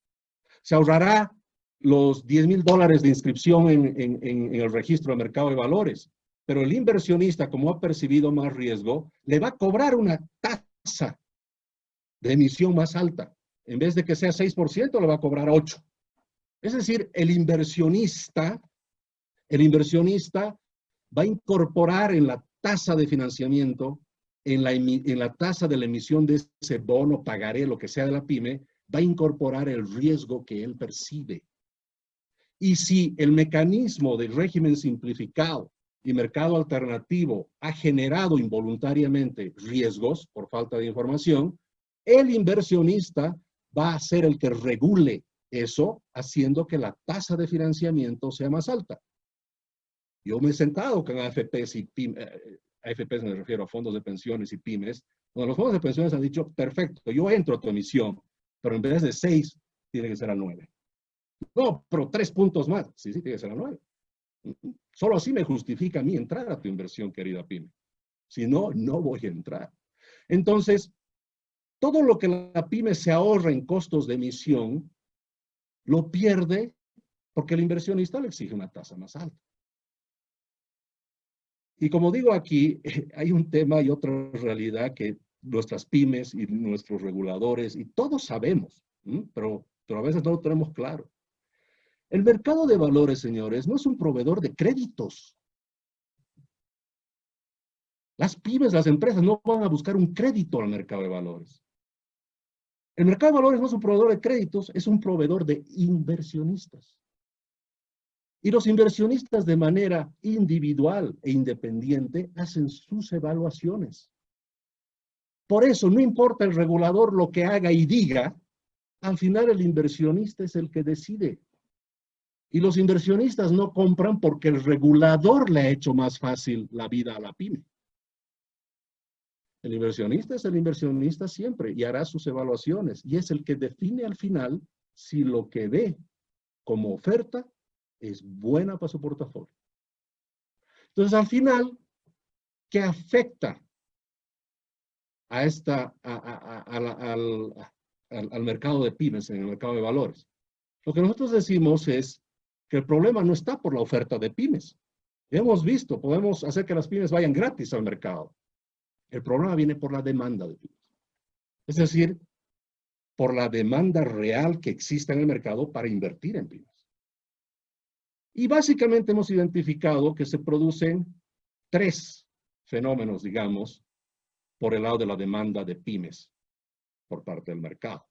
Se ahorrará los $10,000 de inscripción en el registro de mercado de valores, pero el inversionista, como ha percibido más riesgo, le va a cobrar una tasa de emisión más alta. En vez de que sea 6%, le va a cobrar 8%. Es decir, el inversionista va a incorporar en la tasa de financiamiento, en la tasa de la emisión de ese bono, pagaré, lo que sea de la pyme, va a incorporar el riesgo que él percibe. Y si el mecanismo del régimen simplificado y mercado alternativo ha generado involuntariamente riesgos por falta de información, el inversionista va a ser el que regule eso, haciendo que la tasa de financiamiento sea más alta. Yo me he sentado con AFPs y pymes, AFPs me refiero a fondos de pensiones y pymes, donde los fondos de pensiones han dicho, perfecto, yo entro a tu emisión, pero en vez de 6, tiene que ser a 9. No, pero 3 puntos más. Sí, tiene que ser a 9. Solo así me justifica a mí entrar a tu inversión, querida pyme. Si no, no voy a entrar. Entonces, todo lo que la pyme se ahorra en costos de emisión, lo pierde porque el inversionista le exige una tasa más alta. Y como digo aquí, hay un tema y otra realidad que nuestras pymes y nuestros reguladores y todos sabemos, pero a veces no lo tenemos claro. El mercado de valores, señores, no es un proveedor de créditos. Las pymes, las empresas no van a buscar un crédito al mercado de valores. El mercado de valores no es un proveedor de créditos, es un proveedor de inversionistas. Y los inversionistas de manera individual e independiente hacen sus evaluaciones. Por eso, no importa el regulador lo que haga y diga, al final el inversionista es el que decide. Y los inversionistas no compran porque el regulador le ha hecho más fácil la vida a la pyme. El inversionista es el inversionista siempre y hará sus evaluaciones y es el que define al final si lo que ve como oferta es buena para su portafolio. Entonces, al final, ¿qué afecta a al mercado de pymes, en el mercado de valores? Lo que nosotros decimos es que el problema no está por la oferta de pymes. Hemos visto, podemos hacer que las pymes vayan gratis al mercado. El problema viene por la demanda de pymes. Es decir, por la demanda real que existe en el mercado para invertir en pymes. Y básicamente hemos identificado que se producen tres fenómenos, digamos, por el lado de la demanda de pymes por parte del mercado.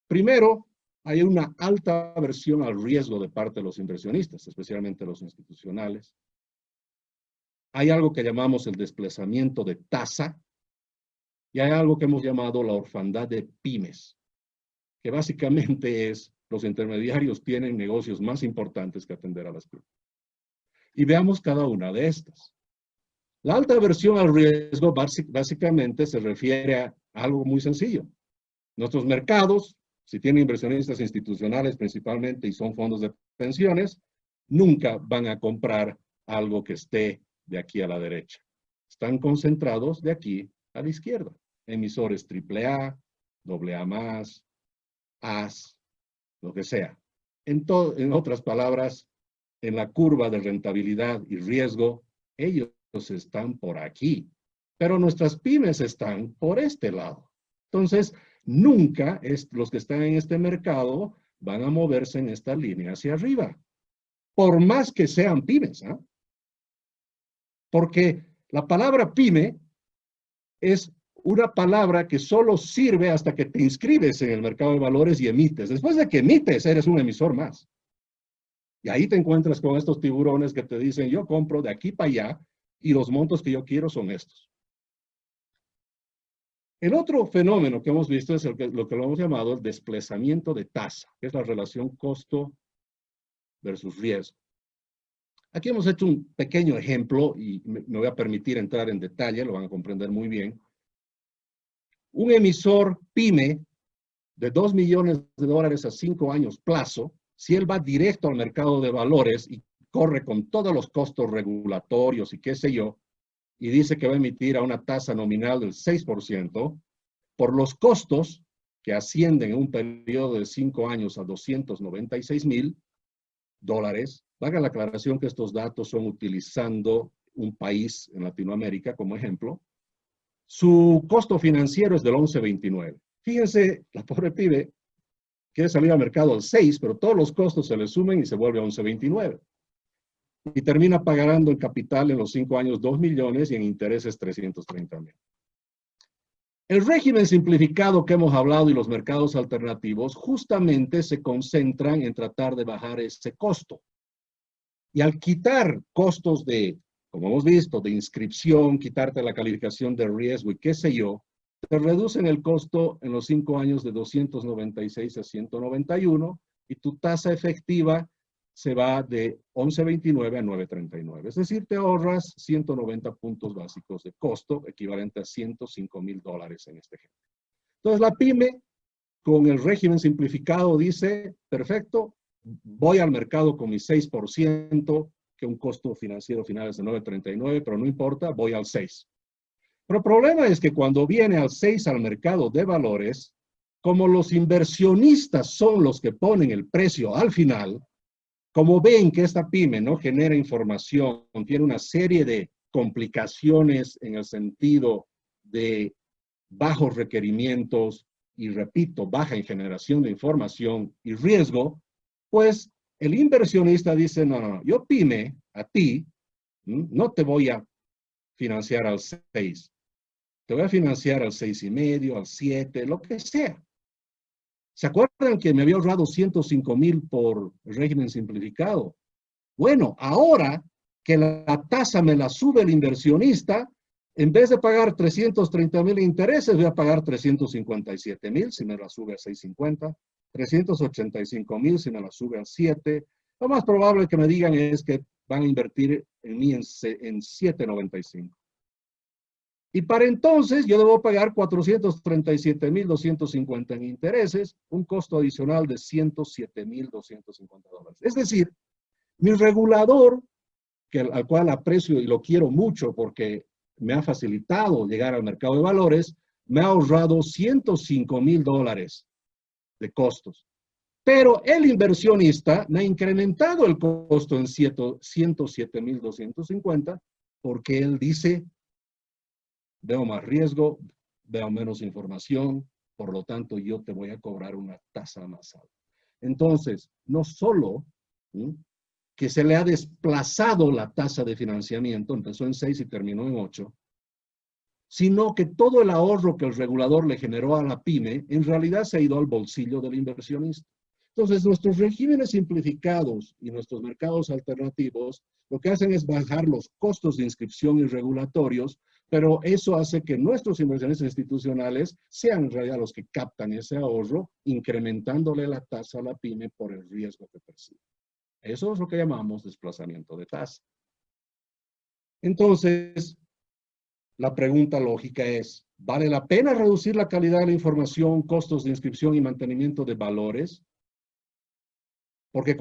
Primero, hay una alta aversión al riesgo de parte de los inversionistas, especialmente los institucionales. Hay algo que llamamos el desplazamiento de tasa y hay algo que hemos llamado la orfandad de pymes, que básicamente es los intermediarios tienen negocios más importantes que atender a las pymes. Y veamos cada una de estas. La alta aversión al riesgo básicamente se refiere a algo muy sencillo. Nuestros mercados, si tienen inversionistas institucionales principalmente y son fondos de pensiones, nunca van a comprar algo que esté de aquí a la derecha. Están concentrados de aquí a la izquierda. Emisores AAA, AA+, As, lo que sea. En otras palabras, en la curva de rentabilidad y riesgo, ellos están por aquí, pero nuestras pymes están por este lado. Entonces, nunca los que están en este mercado van a moverse en esta línea hacia arriba, por más que sean pymes, ¿eh? Porque la palabra pyme es una palabra que solo sirve hasta que te inscribes en el mercado de valores y emites. Después de que emites, eres un emisor más. Y ahí te encuentras con estos tiburones que te dicen, yo compro de aquí para allá y los montos que yo quiero son estos. El otro fenómeno que hemos visto es lo que lo hemos llamado el desplazamiento de tasa, que es la relación costo versus riesgo. Aquí hemos hecho un pequeño ejemplo y me voy a permitir entrar en detalle, lo van a comprender muy bien. Un emisor PYME de $2 millones a 5 años plazo, si él va directo al mercado de valores y corre con todos los costos regulatorios y qué sé yo, y dice que va a emitir a una tasa nominal del 6%, por los costos que ascienden en un periodo de 5 años a $296,000, valga la aclaración que estos datos son utilizando un país en Latinoamérica como ejemplo, su costo financiero es del 11.29. Fíjense, la pobre pibe quiere salir al mercado al 6, pero todos los costos se le sumen y se vuelve a 11.29. Y termina pagando en capital en los 5 años 2 millones y en intereses 330,000. El régimen simplificado que hemos hablado y los mercados alternativos justamente se concentran en tratar de bajar ese costo. Y al quitar costos de, como hemos visto, de inscripción, quitarte la calificación de riesgo y qué sé yo, te reducen el costo en los 5 años de 296 a 191 y tu tasa efectiva se va de 11.29 a 9.39. Es decir, te ahorras 190 puntos básicos de costo, equivalente a $105,000 en este ejemplo. Entonces, la pyme, con el régimen simplificado, dice, perfecto, voy al mercado con mi 6%, que un costo financiero final es de 9.39, pero no importa, voy al 6%. Pero el problema es que cuando viene al 6 al mercado de valores, como los inversionistas son los que ponen el precio al final, como ven que esta pyme no genera información, tiene una serie de complicaciones en el sentido de bajos requerimientos y, repito, baja en generación de información y riesgo, pues el inversionista dice, no, no, no, yo pyme, a ti, no te voy a financiar al 6, te voy a financiar al 6,5, al 7, lo que sea. ¿Se acuerdan que me había ahorrado 105,000 por régimen simplificado? Bueno, ahora que la tasa me la sube el inversionista, en vez de pagar 330,000 intereses, voy a pagar 357,000 si me la sube a 6,50, 385,000 si me la sube a 7. Lo más probable que me digan es que van a invertir en mí en 7,95. Y para entonces yo debo pagar 437,250 en intereses, un costo adicional de $107,250. Es decir, mi regulador, al cual aprecio y lo quiero mucho porque me ha facilitado llegar al mercado de valores, me ha ahorrado $105,000 de costos. Pero el inversionista me ha incrementado el costo en 107,250 porque él dice, veo más riesgo, veo menos información, por lo tanto yo te voy a cobrar una tasa más alta. Entonces, no solo que se le ha desplazado la tasa de financiamiento, empezó en 6 y terminó en 8, sino que todo el ahorro que el regulador le generó a la pyme, en realidad se ha ido al bolsillo del inversionista. Entonces, nuestros regímenes simplificados y nuestros mercados alternativos, lo que hacen es bajar los costos de inscripción y regulatorios, pero eso hace que nuestros inversionistas institucionales sean en realidad los que captan ese ahorro, incrementándole la tasa a la pyme por el riesgo que percibe. Eso es lo que llamamos desplazamiento de tasa. Entonces, la pregunta lógica es, ¿vale la pena reducir la calidad de la información, costos de inscripción y mantenimiento de valores? Porque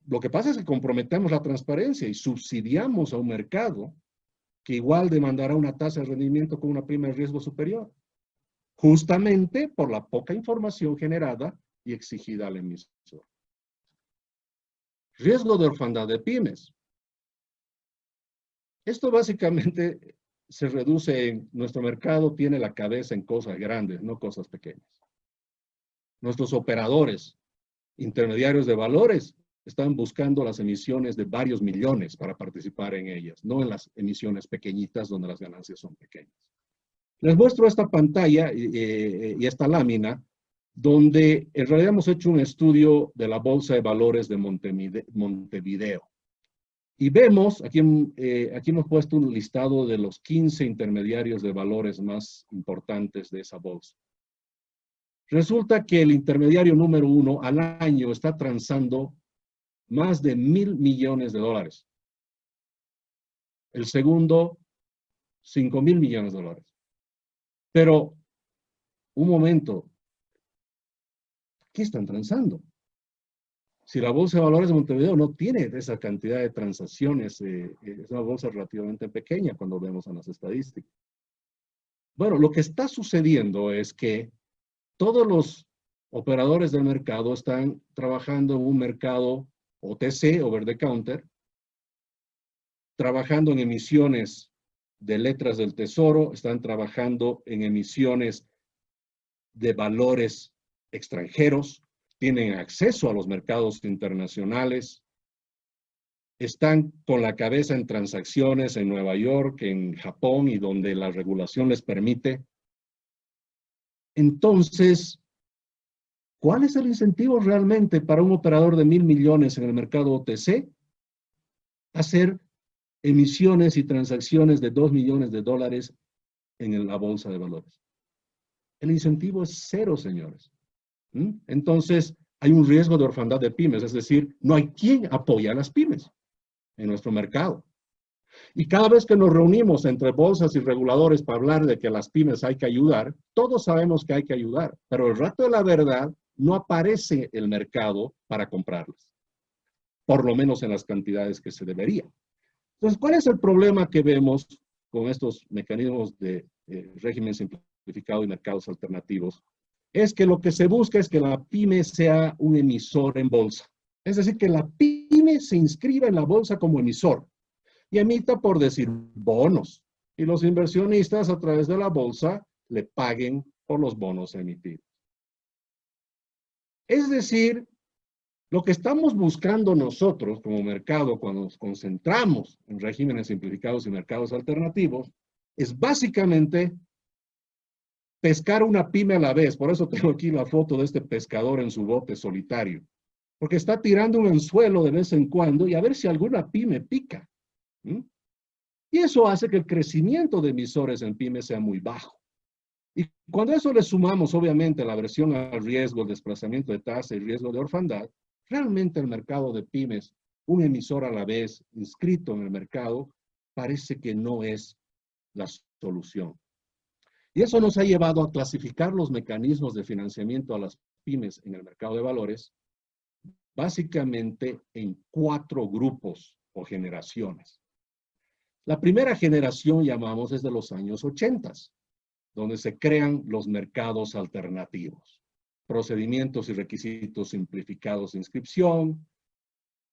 lo que pasa es que comprometemos la transparencia y subsidiamos a un mercado que igual demandará una tasa de rendimiento con una prima de riesgo superior, justamente por la poca información generada y exigida al emisor. Riesgo de orfandad de pymes. Esto básicamente se reduce en, nuestro mercado tiene la cabeza en cosas grandes, no cosas pequeñas. Nuestros operadores, intermediarios de valores, están buscando las emisiones de varios millones para participar en ellas, no en las emisiones pequeñitas donde las ganancias son pequeñas. Les muestro esta pantalla y esta lámina donde en realidad hemos hecho un estudio de la Bolsa de Valores de Montevideo. Y vemos, aquí hemos puesto un listado de los 15 intermediarios de valores más importantes de esa bolsa. Resulta que el intermediario número 1 al año está transando más de $1,000 millones. El segundo, $5,000 millones. Pero, un momento, ¿qué están transando? Si la Bolsa de Valores de Montevideo no tiene esa cantidad de transacciones, es una bolsa relativamente pequeña cuando vemos en las estadísticas. Bueno, lo que está sucediendo es que todos los operadores del mercado están trabajando en un mercado OTC, over the counter, trabajando en emisiones de letras del tesoro, están trabajando en emisiones de valores extranjeros, tienen acceso a los mercados internacionales, están con la cabeza en transacciones en Nueva York, en Japón y donde la regulación les permite. Entonces, ¿cuál es el incentivo realmente para un operador de $1,000 millones en el mercado OTC? Hacer emisiones y transacciones de $2 millones en la bolsa de valores. El incentivo es cero, señores. Entonces, hay un riesgo de orfandad de pymes, es decir, no hay quien apoya a las pymes en nuestro mercado. Y cada vez que nos reunimos entre bolsas y reguladores para hablar de que a las pymes hay que ayudar, todos sabemos que hay que ayudar, pero el rato de la verdad no aparece el mercado para comprarlas, por lo menos en las cantidades que se debería. Entonces, ¿cuál es el problema que vemos con estos mecanismos de régimen simplificado y mercados alternativos? Es que lo que se busca es que la pyme sea un emisor en bolsa. Es decir, que la pyme pyme se inscriba en la bolsa como emisor y emita, por decir, bonos. Y los inversionistas a través de la bolsa le paguen por los bonos emitidos. Es decir, lo que estamos buscando nosotros como mercado cuando nos concentramos en regímenes simplificados y mercados alternativos es básicamente pescar una pyme a la vez. Por eso tengo aquí la foto de este pescador en su bote solitario. Porque está tirando un anzuelo de vez en cuando y a ver si alguna pyme pica. Y eso hace que el crecimiento de emisores en pymes sea muy bajo. Y cuando a eso le sumamos, obviamente, la aversión al riesgo, el desplazamiento de tasa y riesgo de orfandad, realmente el mercado de pymes, un emisor a la vez inscrito en el mercado, parece que no es la solución. Y eso nos ha llevado a clasificar los mecanismos de financiamiento a las pymes en el mercado de valores, básicamente en 4 grupos o generaciones. La primera generación, llamamos, es de los años 80, donde se crean los mercados alternativos, procedimientos y requisitos simplificados de inscripción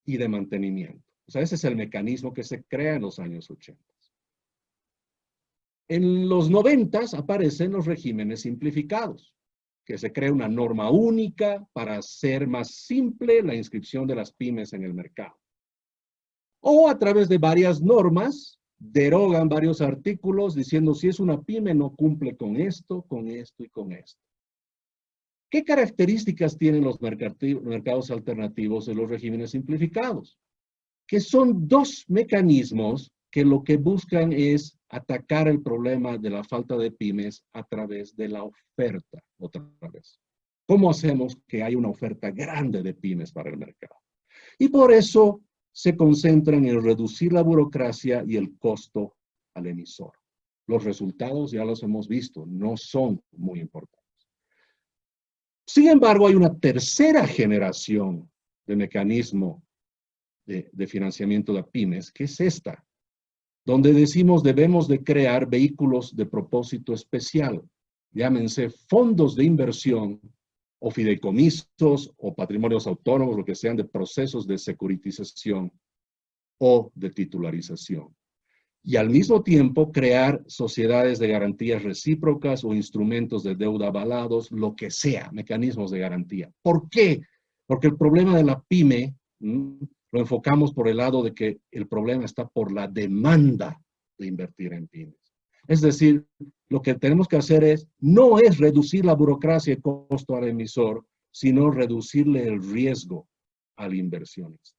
y de mantenimiento. O sea, ese es el mecanismo que se crea en los años 80. En los 90 aparecen los regímenes simplificados, que se crea una norma única para hacer más simple la inscripción de las pymes en el mercado. O a través de varias normas, derogan varios artículos diciendo si es una pyme no cumple con esto y con esto. ¿Qué características tienen los mercados alternativos de los regímenes simplificados? Que son 2 mecanismos que lo que buscan es atacar el problema de la falta de pymes a través de la oferta, otra vez. ¿Cómo hacemos que haya una oferta grande de pymes para el mercado? Y por eso se concentran en reducir la burocracia y el costo al emisor. Los resultados ya los hemos visto, no son muy importantes. Sin embargo, hay una tercera generación de mecanismo de financiamiento de pymes, que es esta, donde decimos debemos de crear vehículos de propósito especial, llámense fondos de inversión o fideicomisos o patrimonios autónomos, lo que sean, de procesos de securitización o de titularización. Y al mismo tiempo crear sociedades de garantías recíprocas o instrumentos de deuda avalados, lo que sea, mecanismos de garantía. ¿Por qué? Porque el problema de la pyme lo enfocamos por el lado de que el problema está por la demanda de invertir en pymes. Es decir, lo que tenemos que hacer no es reducir la burocracia y costo al emisor, sino reducirle el riesgo al inversionista.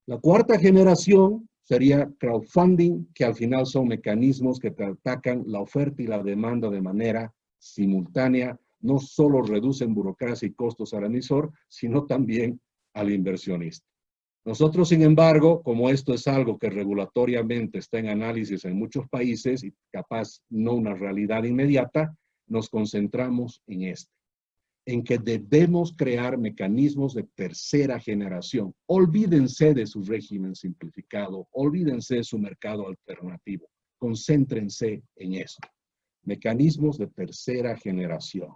La cuarta generación sería crowdfunding, que al final son mecanismos que atacan la oferta y la demanda de manera simultánea. No solo reducen burocracia y costos al emisor, sino también al inversionista. Nosotros, sin embargo, como esto es algo que regulatoriamente está en análisis en muchos países y capaz no una realidad inmediata, nos concentramos en esto, en que debemos crear mecanismos de tercera generación. Olvídense de su régimen simplificado, olvídense de su mercado alternativo, concéntrense en esto. Mecanismos de tercera generación.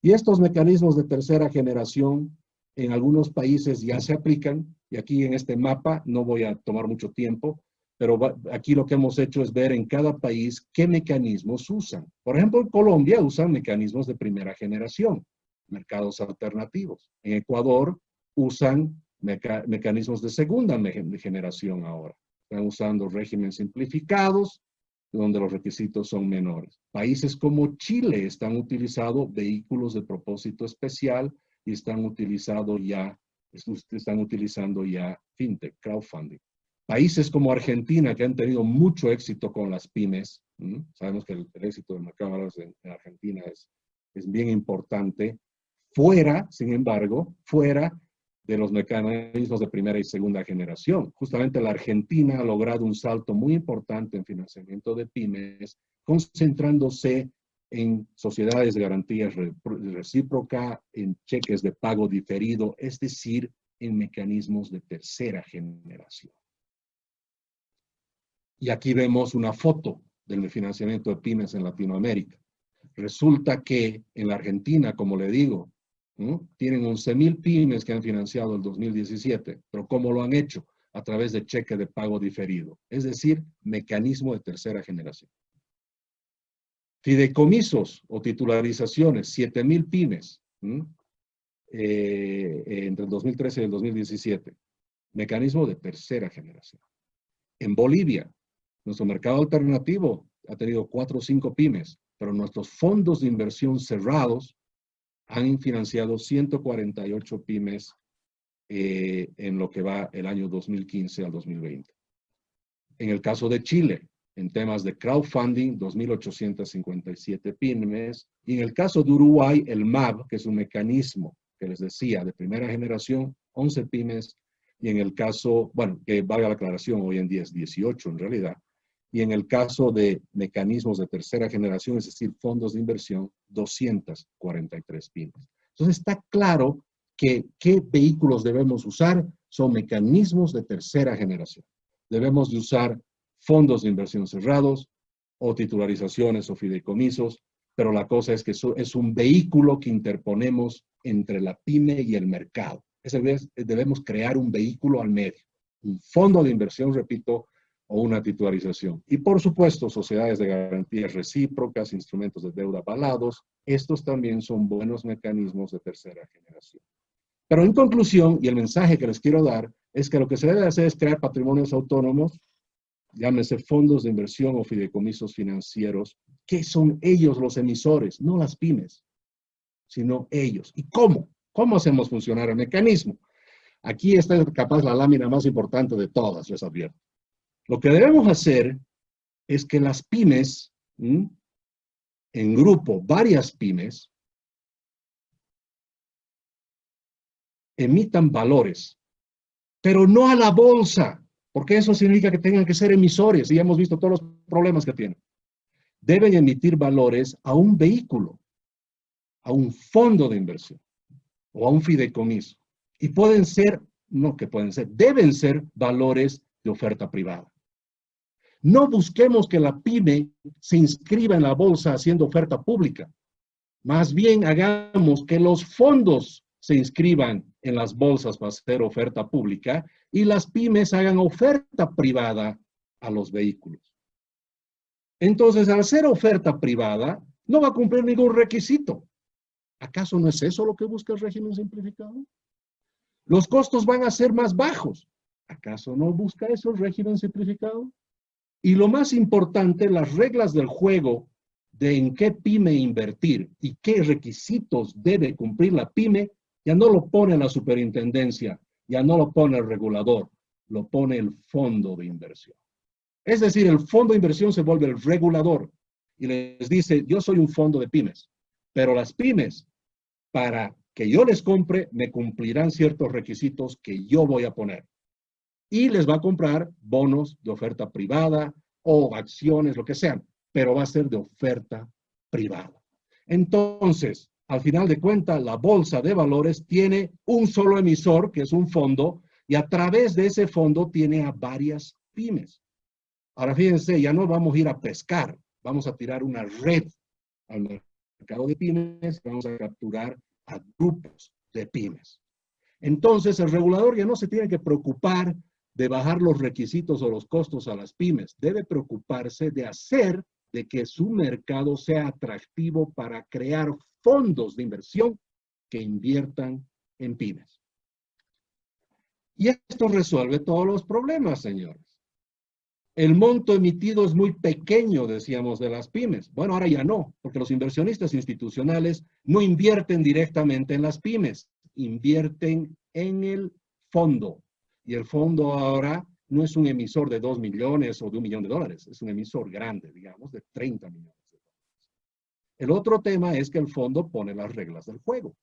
Y estos mecanismos de tercera generación en algunos países ya se aplican, y aquí en este mapa no voy a tomar mucho tiempo, pero aquí lo que hemos hecho es ver en cada país qué mecanismos usan. Por ejemplo, en Colombia usan mecanismos de primera generación, mercados alternativos. En Ecuador usan mecanismos de segunda generación ahora. Están usando regímenes simplificados, donde los requisitos son menores. Países como Chile están utilizando vehículos de propósito especial y están utilizando ya fintech, crowdfunding. Países como Argentina, que han tenido mucho éxito con las pymes, sabemos que el éxito del mercado de valores en Argentina es bien importante, sin embargo, fuera de los mecanismos de primera y segunda generación. Justamente la Argentina ha logrado un salto muy importante en financiamiento de pymes, concentrándose en sociedades de garantías recíproca, en cheques de pago diferido, es decir, en mecanismos de tercera generación. Y aquí vemos una foto del financiamiento de pymes en Latinoamérica. Resulta que en la Argentina, como le digo, ¿no? Tienen 11,000 pymes que han financiado el 2017, pero ¿cómo lo han hecho? A través de cheque de pago diferido, es decir, mecanismo de tercera generación. Fideicomisos o titularizaciones, 7,000 pymes, entre el 2013 y el 2017. Mecanismo de tercera generación. En Bolivia, nuestro mercado alternativo ha tenido 4 o 5 pymes, pero nuestros fondos de inversión cerrados han financiado 148 pymes en lo que va el año 2015 al 2020. En el caso de Chile, en temas de crowdfunding, 2,857 pymes. Y en el caso de Uruguay, el MAB, que es un mecanismo que les decía de primera generación, 11 pymes. Y en el caso, bueno, que valga la aclaración, hoy en día es 18 en realidad. Y en el caso de mecanismos de tercera generación, es decir, fondos de inversión, 243 pymes. Entonces está claro que qué vehículos debemos usar son mecanismos de tercera generación. Debemos de usar fondos de inversión cerrados o titularizaciones o fideicomisos, pero la cosa es que eso es un vehículo que interponemos entre la pyme y el mercado. Debemos crear un vehículo al medio, un fondo de inversión, repito, o una titularización. Y por supuesto, sociedades de garantías recíprocas, instrumentos de deuda avalados, estos también son buenos mecanismos de tercera generación. Pero en conclusión, y el mensaje que les quiero dar, es que lo que se debe hacer es crear patrimonios autónomos, llámese fondos de inversión o fideicomisos financieros, que son ellos los emisores, no las pymes, sino ellos. ¿Y cómo? ¿Cómo hacemos funcionar el mecanismo? Aquí está capaz la lámina más importante de todas, les advierto. Lo que debemos hacer es que las pymes, en grupo, varias pymes, emitan valores, pero no a la bolsa, porque eso significa que tengan que ser emisores, y ya hemos visto todos los problemas que tienen. Deben emitir valores a un vehículo, a un fondo de inversión o a un fideicomiso. Y pueden ser, no que pueden ser, deben ser valores de oferta privada. No busquemos que la pyme se inscriba en la bolsa haciendo oferta pública. Más bien hagamos que los fondos se inscriban en las bolsas para hacer oferta pública y las pymes hagan oferta privada a los vehículos. Entonces, al hacer oferta privada, no va a cumplir ningún requisito. ¿Acaso no es eso lo que busca el régimen simplificado? Los costos van a ser más bajos. ¿Acaso no busca eso el régimen simplificado? Y lo más importante, las reglas del juego de en qué pyme invertir y qué requisitos debe cumplir la pyme, ya no lo pone la superintendencia, ya no lo pone el regulador, lo pone el fondo de inversión. Es decir, el fondo de inversión se vuelve el regulador y les dice, yo soy un fondo de pymes, pero las pymes, para que yo les compre, me cumplirán ciertos requisitos que yo voy a poner. Y les va a comprar bonos de oferta privada o acciones, lo que sean, pero va a ser de oferta privada. Entonces, al final de cuentas, la bolsa de valores tiene un solo emisor, que es un fondo, y a través de ese fondo tiene a varias pymes. Ahora fíjense, ya no vamos a ir a pescar, vamos a tirar una red al mercado de pymes, vamos a capturar a grupos de pymes. Entonces, el regulador ya no se tiene que preocupar de bajar los requisitos o los costos a las pymes. Debe preocuparse de hacer de que su mercado sea atractivo para crear fondos de inversión que inviertan en pymes. Y esto resuelve todos los problemas, señores. El monto emitido es muy pequeño, decíamos, de las pymes. Bueno, ahora ya no, porque los inversionistas institucionales no invierten directamente en las pymes, invierten en el fondo. Y el fondo ahora no es un emisor de 2 millones o de $1 millón, es un emisor grande, digamos, de 30 millones de dólares. El otro tema es que el fondo pone las reglas del juego.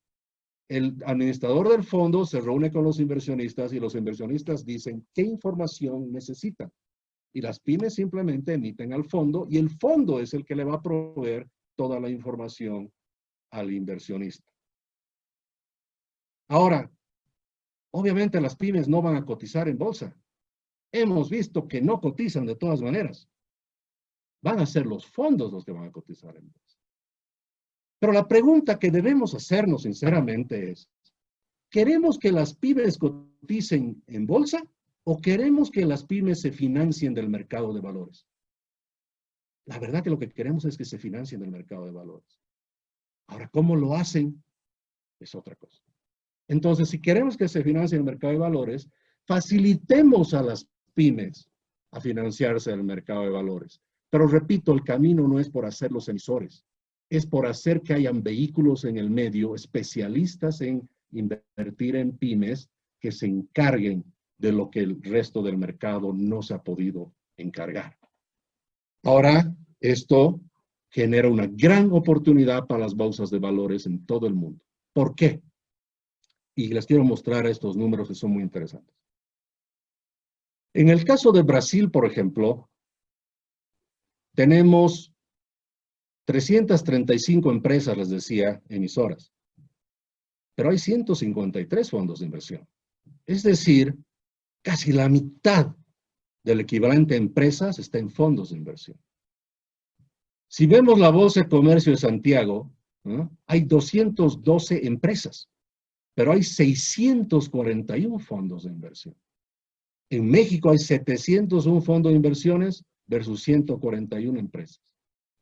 El administrador del fondo se reúne con los inversionistas y los inversionistas dicen qué información necesitan. Y las pymes simplemente emiten al fondo y el fondo es el que le va a proveer toda la información al inversionista. Ahora, obviamente las pymes no van a cotizar en bolsa. Hemos visto que no cotizan de todas maneras. Van a ser los fondos los que van a cotizar en bolsa. Pero la pregunta que debemos hacernos sinceramente es, ¿queremos que las pymes coticen en bolsa o queremos que las pymes se financien del mercado de valores? La verdad que lo que queremos es que se financien del mercado de valores. Ahora, ¿cómo lo hacen? Es otra cosa. Entonces, si queremos que se financie el mercado de valores, facilitemos a las pymes a financiarse del mercado de valores. Pero repito, el camino no es por hacer los emisores, es por hacer que hayan vehículos en el medio, especialistas en invertir en pymes que se encarguen de lo que el resto del mercado no se ha podido encargar. Ahora, esto genera una gran oportunidad para las bolsas de valores en todo el mundo. ¿Por qué? Y les quiero mostrar estos números que son muy interesantes. En el caso de Brasil, por ejemplo, tenemos 335 empresas, les decía, emisoras, pero hay 153 fondos de inversión. Es decir, casi la mitad del equivalente a empresas está en fondos de inversión. Si vemos la Bolsa de Comercio de Santiago, ¿no?, hay 212 empresas, pero hay 641 fondos de inversión. En México hay 701 fondos de inversiones versus 141 empresas.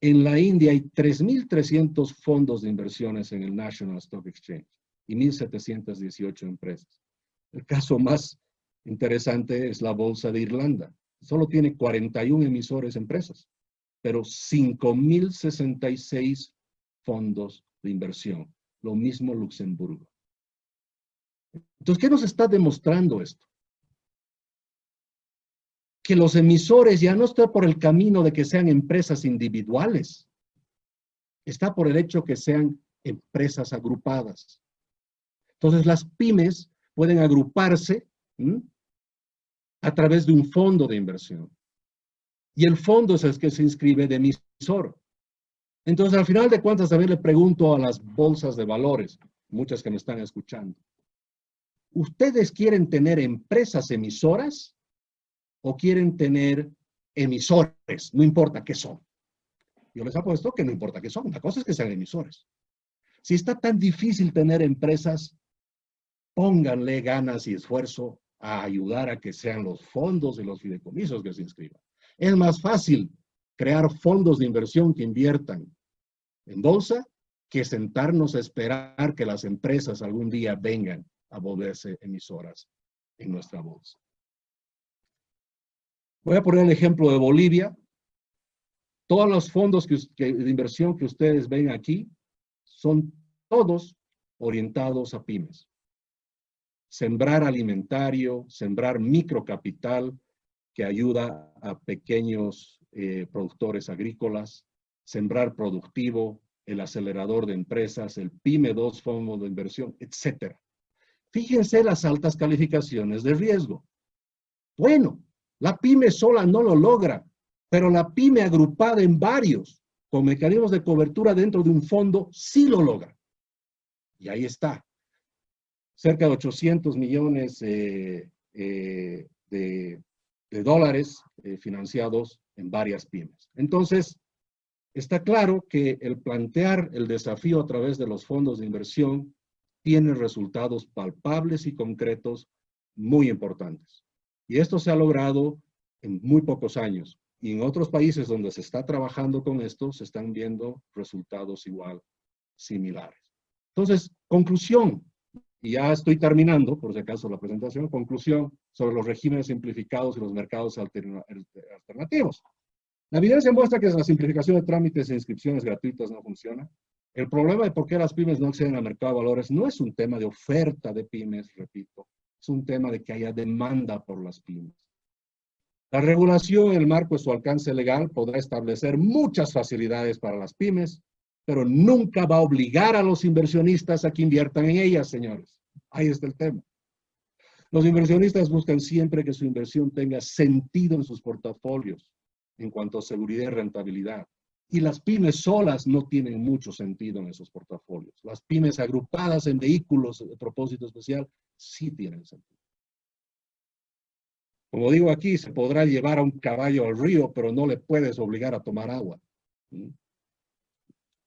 En la India hay 3.300 fondos de inversiones en el National Stock Exchange y 1.718 empresas. El caso más interesante es la Bolsa de Irlanda. Solo tiene 41 emisores empresas, pero 5.066 fondos de inversión. Lo mismo Luxemburgo. Entonces, ¿qué nos está demostrando esto? Que los emisores ya no están por el camino de que sean empresas individuales, está por el hecho que sean empresas agrupadas. Entonces las pymes pueden agruparse a través de un fondo de inversión. Y el fondo es el que se inscribe de emisor. Entonces, al final de cuentas, también le pregunto a las bolsas de valores, muchas que me están escuchando, ¿ustedes quieren tener empresas emisoras o quieren tener emisores? No importa qué son. Yo les apuesto que no importa qué son. La cosa es que sean emisores. Si está tan difícil tener empresas, pónganle ganas y esfuerzo a ayudar a que sean los fondos y los fideicomisos que se inscriban. Es más fácil crear fondos de inversión que inviertan en bolsa que sentarnos a esperar que las empresas algún día vengan a volverse emisoras en nuestra bolsa. Voy a poner el ejemplo de Bolivia. Todos los fondos de inversión que ustedes ven aquí son todos orientados a pymes. Sembrar alimentario, sembrar microcapital que ayuda a pequeños productores agrícolas, sembrar productivo, el acelerador de empresas, el PYME 2 fondo de inversión, etc. Fíjense las altas calificaciones de riesgo. Bueno, la PYME sola no lo logra, pero la PYME agrupada en varios, con mecanismos de cobertura dentro de un fondo, sí lo logra. Y ahí está. Cerca de 800 millones de dólares financiados en varias pymes. Entonces, está claro que el plantear el desafío a través de los fondos de inversión tiene resultados palpables y concretos muy importantes. Y esto se ha logrado en muy pocos años. Y en otros países donde se está trabajando con esto, se están viendo resultados igual, similares. Entonces, conclusión, y ya estoy terminando, por si acaso, la presentación, conclusión sobre los regímenes simplificados y los mercados alternativos. La evidencia muestra que la simplificación de trámites e inscripciones gratuitas no funciona. El problema de por qué las pymes no acceden al mercado de valores no es un tema de oferta de pymes, repito, es un tema de que haya demanda por las pymes. La regulación en el marco de su alcance legal podrá establecer muchas facilidades para las pymes, pero nunca va a obligar a los inversionistas a que inviertan en ellas, señores. Ahí está el tema. Los inversionistas buscan siempre que su inversión tenga sentido en sus portafolios en cuanto a seguridad y rentabilidad. Y las pymes solas no tienen mucho sentido en esos portafolios. Las pymes agrupadas en vehículos de propósito especial sí tienen sentido. Como digo aquí, se podrá llevar a un caballo al río, pero no le puedes obligar a tomar agua.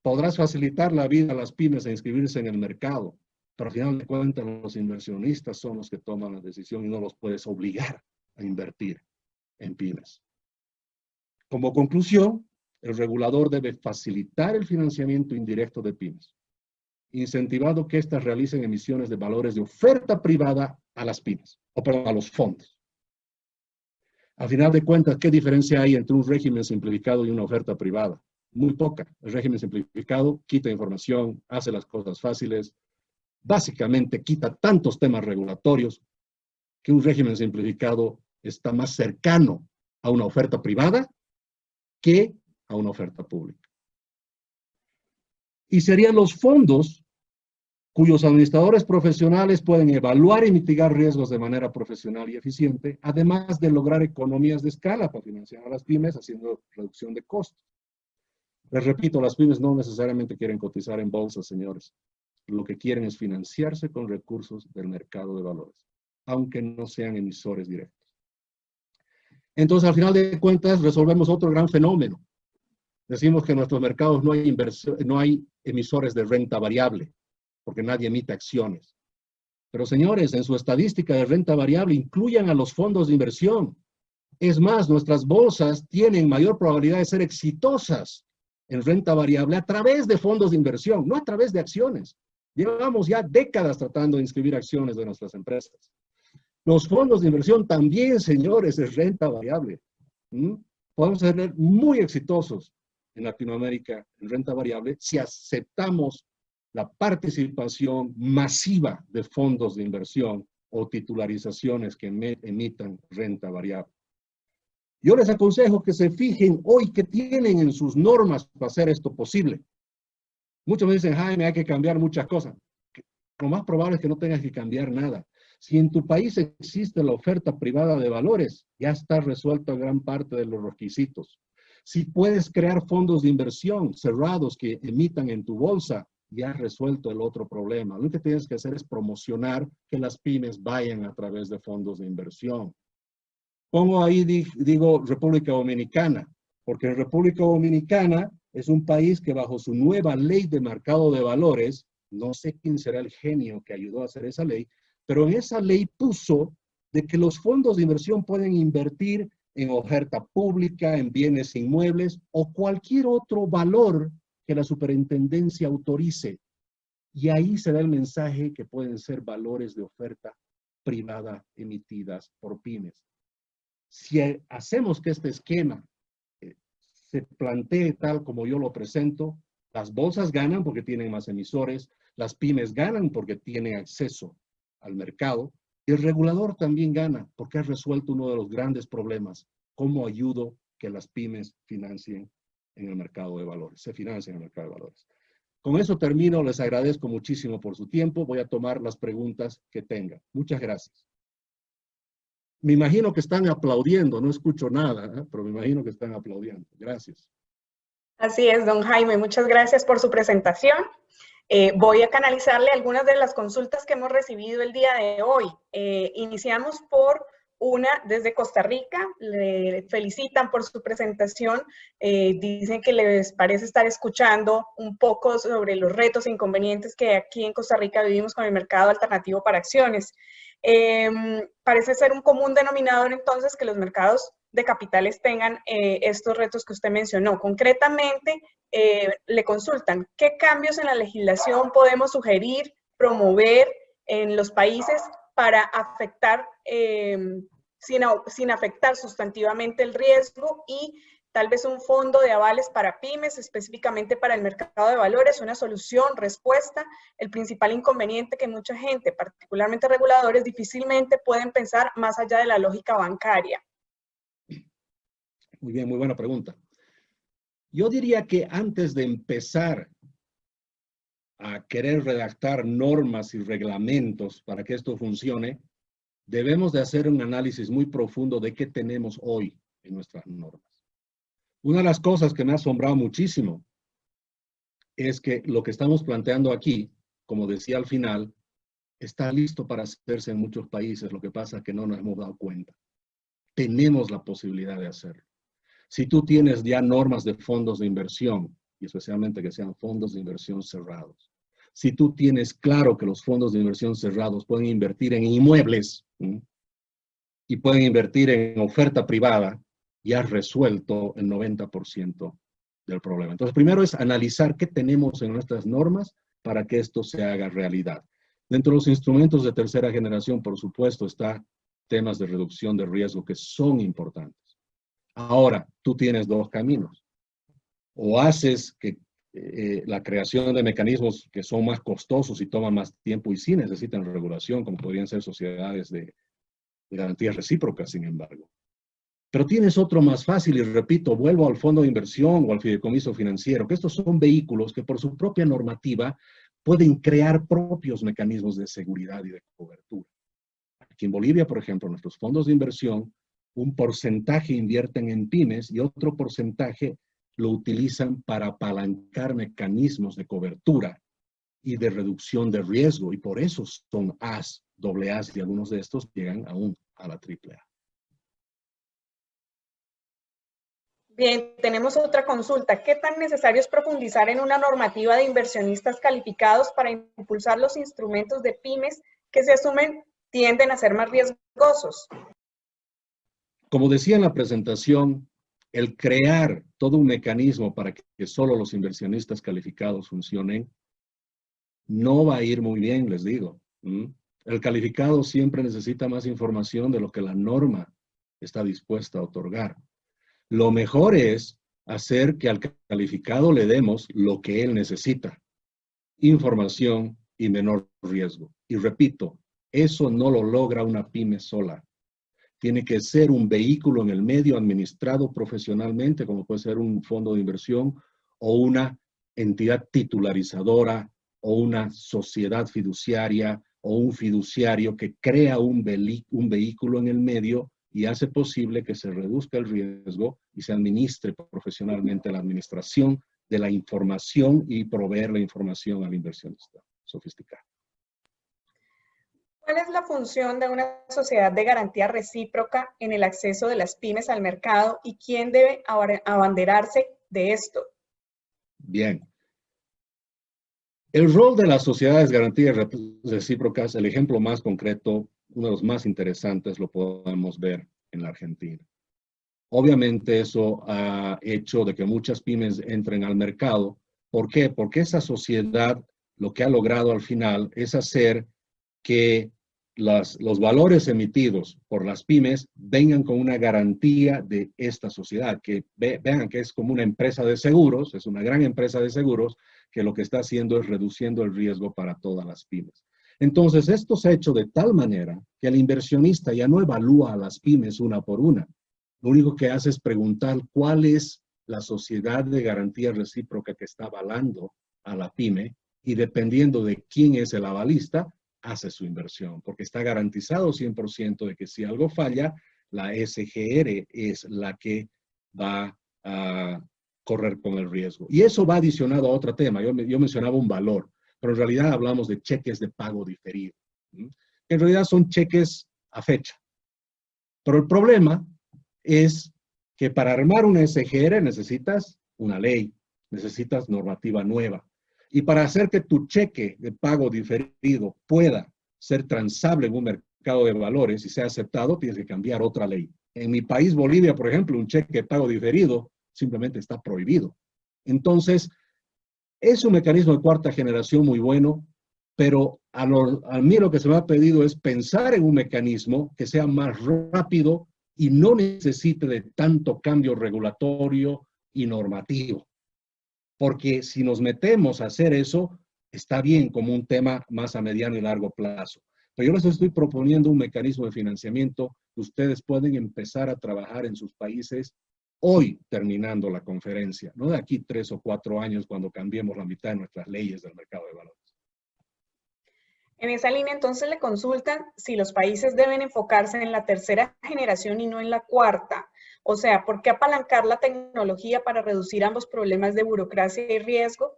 podrás facilitar la vida a las pymes e inscribirse en el mercado, pero al final de cuentas los inversionistas son los que toman la decisión y no los puedes obligar a invertir en pymes. Como conclusión, el regulador debe facilitar el financiamiento indirecto de pymes, incentivando que éstas realicen emisiones de valores de oferta privada a las pymes, o perdón, a los fondos. Al final de cuentas, ¿qué diferencia hay entre un régimen simplificado y una oferta privada? Muy poca. El régimen simplificado quita información, hace las cosas fáciles, básicamente quita tantos temas regulatorios que un régimen simplificado está más cercano a una oferta privada que a una oferta pública. Y serían los fondos cuyos administradores profesionales pueden evaluar y mitigar riesgos de manera profesional y eficiente, además de lograr economías de escala para financiar a las pymes haciendo reducción de costos. Les repito, las pymes no necesariamente quieren cotizar en bolsa, señores. Lo que quieren es financiarse con recursos del mercado de valores, aunque no sean emisores directos. Entonces, al final de cuentas, resolvemos otro gran fenómeno. Decimos que en nuestros mercados no hay emisores de renta variable, porque nadie emite acciones. Pero señores, en su estadística de renta variable incluyan a los fondos de inversión. Es más, nuestras bolsas tienen mayor probabilidad de ser exitosas en renta variable a través de fondos de inversión, no a través de acciones. Llevamos ya décadas tratando de inscribir acciones de nuestras empresas. Los fondos de inversión también, señores, es renta variable. Podemos ser muy exitosos en Latinoamérica en renta variable si aceptamos la participación masiva de fondos de inversión o titularizaciones que emitan renta variable. Yo les aconsejo que se fijen hoy qué tienen en sus normas para hacer esto posible. Muchos me dicen, Jaime, hay que cambiar muchas cosas. Lo más probable es que no tengas que cambiar nada. Si en tu país existe la oferta privada de valores, ya está resuelto gran parte de los requisitos. Si puedes crear fondos de inversión cerrados que emitan en tu bolsa, ya has resuelto el otro problema. Lo que tienes que hacer es promocionar que las pymes vayan a través de fondos de inversión. Pongo ahí, digo, República Dominicana, porque República Dominicana es un país que bajo su nueva ley de mercado de valores, no sé quién será el genio que ayudó a hacer esa ley, pero en esa ley puso de que los fondos de inversión pueden invertir en oferta pública, en bienes inmuebles o cualquier otro valor que la superintendencia autorice. Y ahí se da el mensaje que pueden ser valores de oferta privada emitidas por pymes. Si hacemos que este esquema se plantee tal como yo lo presento, las bolsas ganan porque tienen más emisores, las pymes ganan porque tienen acceso al mercado, y el regulador también gana porque ha resuelto uno de los grandes problemas: cómo ayudo que las pymes financien en el mercado de valores, se financien en el mercado de valores. Con eso termino, les agradezco muchísimo por su tiempo, voy a tomar las preguntas que tengan. Muchas gracias. Me imagino que están aplaudiendo, no escucho nada, pero me imagino que están aplaudiendo. Gracias. Así es, don Jaime, muchas gracias por su presentación. Voy a canalizarle algunas de las consultas que hemos recibido el día de hoy. Iniciamos por una desde Costa Rica. Le felicitan por su presentación. Dicen que les parece estar escuchando un poco sobre los retos e inconvenientes que aquí en Costa Rica vivimos con el mercado alternativo para acciones. Parece ser un común denominador entonces que los mercados de capitales tengan estos retos que usted mencionó. Concretamente, le consultan, ¿qué cambios en la legislación podemos sugerir, promover en los países para afectar, sin afectar sustantivamente el riesgo, y tal vez un fondo de avales para pymes, específicamente para el mercado de valores, una solución, respuesta? El principal inconveniente que mucha gente, particularmente reguladores, difícilmente pueden pensar más allá de la lógica bancaria. Muy bien, muy buena pregunta. Yo diría que antes de empezar a querer redactar normas y reglamentos para que esto funcione, debemos de hacer un análisis muy profundo de qué tenemos hoy en nuestras normas. Una de las cosas que me ha asombrado muchísimo es que lo que estamos planteando aquí, como decía al final, está listo para hacerse en muchos países. Lo que pasa es que no nos hemos dado cuenta. Tenemos la posibilidad de hacerlo. Si tú tienes ya normas de fondos de inversión y especialmente que sean fondos de inversión cerrados. Si tú tienes claro que los fondos de inversión cerrados pueden invertir en inmuebles y pueden invertir en oferta privada, ya has resuelto el 90% del problema. Entonces, primero es analizar qué tenemos en nuestras normas para que esto se haga realidad. Dentro de los instrumentos de tercera generación, por supuesto, está temas de reducción de riesgo que son importantes. Ahora, tú tienes dos caminos. O haces que la creación de mecanismos que son más costosos y toman más tiempo y sí necesitan regulación, como podrían ser sociedades de garantías recíprocas, sin embargo. Pero tienes otro más fácil, y repito, vuelvo al fondo de inversión o al fideicomiso financiero, que estos son vehículos que por su propia normativa pueden crear propios mecanismos de seguridad y de cobertura. Aquí en Bolivia, por ejemplo, nuestros fondos de inversión, un porcentaje invierten en pymes y otro porcentaje lo utilizan para apalancar mecanismos de cobertura y de reducción de riesgo, y por eso son As, doble As, y algunos de estos llegan aún a la triple A. Bien, tenemos otra consulta. ¿Qué tan necesario es profundizar en una normativa de inversionistas calificados para impulsar los instrumentos de pymes que se asumen tienden a ser más riesgosos? Como decía en la presentación, el crear todo un mecanismo para que solo los inversionistas calificados funcionen, no va a ir muy bien, les digo. El calificado siempre necesita más información de lo que la norma está dispuesta a otorgar. Lo mejor es hacer que al calificado le demos lo que él necesita: información y menor riesgo. Y repito, eso no lo logra una pyme sola. Tiene que ser un vehículo en el medio administrado profesionalmente, como puede ser un fondo de inversión o una entidad titularizadora o una sociedad fiduciaria o un fiduciario que crea un vehículo en el medio y hace posible que se reduzca el riesgo y se administre profesionalmente la administración de la información y proveer la información al inversionista sofisticado. ¿Cuál es la función de una sociedad de garantía recíproca en el acceso de las pymes al mercado y quién debe abanderarse de esto? Bien. El rol de las sociedades de garantías recíprocas, el ejemplo más concreto, uno de los más interesantes, lo podemos ver en la Argentina. Obviamente eso ha hecho de que muchas pymes entren al mercado. ¿Por qué? Porque esa sociedad lo que ha logrado al final es hacer que los valores emitidos por las pymes vengan con una garantía de esta sociedad, que vean que es como una empresa de seguros, es una gran empresa de seguros, que lo que está haciendo es reduciendo el riesgo para todas las pymes. Entonces, esto se ha hecho de tal manera que el inversionista ya no evalúa a las pymes una por una. Lo único que hace es preguntar cuál es la sociedad de garantía recíproca que está avalando a la pyme, y dependiendo de quién es el avalista, hace su inversión, porque está garantizado 100% de que si algo falla, la SGR es la que va a correr con el riesgo. Y eso va adicionado a otro tema. Yo mencionaba un valor, pero en realidad hablamos de cheques de pago diferido. En realidad son cheques a fecha. Pero el problema es que para armar una SGR necesitas una ley, necesitas normativa nueva. Y para hacer que tu cheque de pago diferido pueda ser transable en un mercado de valores y sea aceptado, tienes que cambiar otra ley. En mi país, Bolivia, por ejemplo, un cheque de pago diferido simplemente está prohibido. Entonces, es un mecanismo de cuarta generación muy bueno, pero a mí lo que se me ha pedido es pensar en un mecanismo que sea más rápido y no necesite de tanto cambio regulatorio y normativo. Porque si nos metemos a hacer eso, está bien como un tema más a mediano y largo plazo. Pero yo les estoy proponiendo un mecanismo de financiamiento que ustedes pueden empezar a trabajar en sus países hoy, terminando la conferencia, no de aquí 3 o 4 años cuando cambiemos la mitad de nuestras leyes del mercado de valores. En esa línea, entonces, le consultan si los países deben enfocarse en la tercera generación y no en la cuarta. O sea, ¿por qué apalancar la tecnología para reducir ambos problemas de burocracia y riesgo?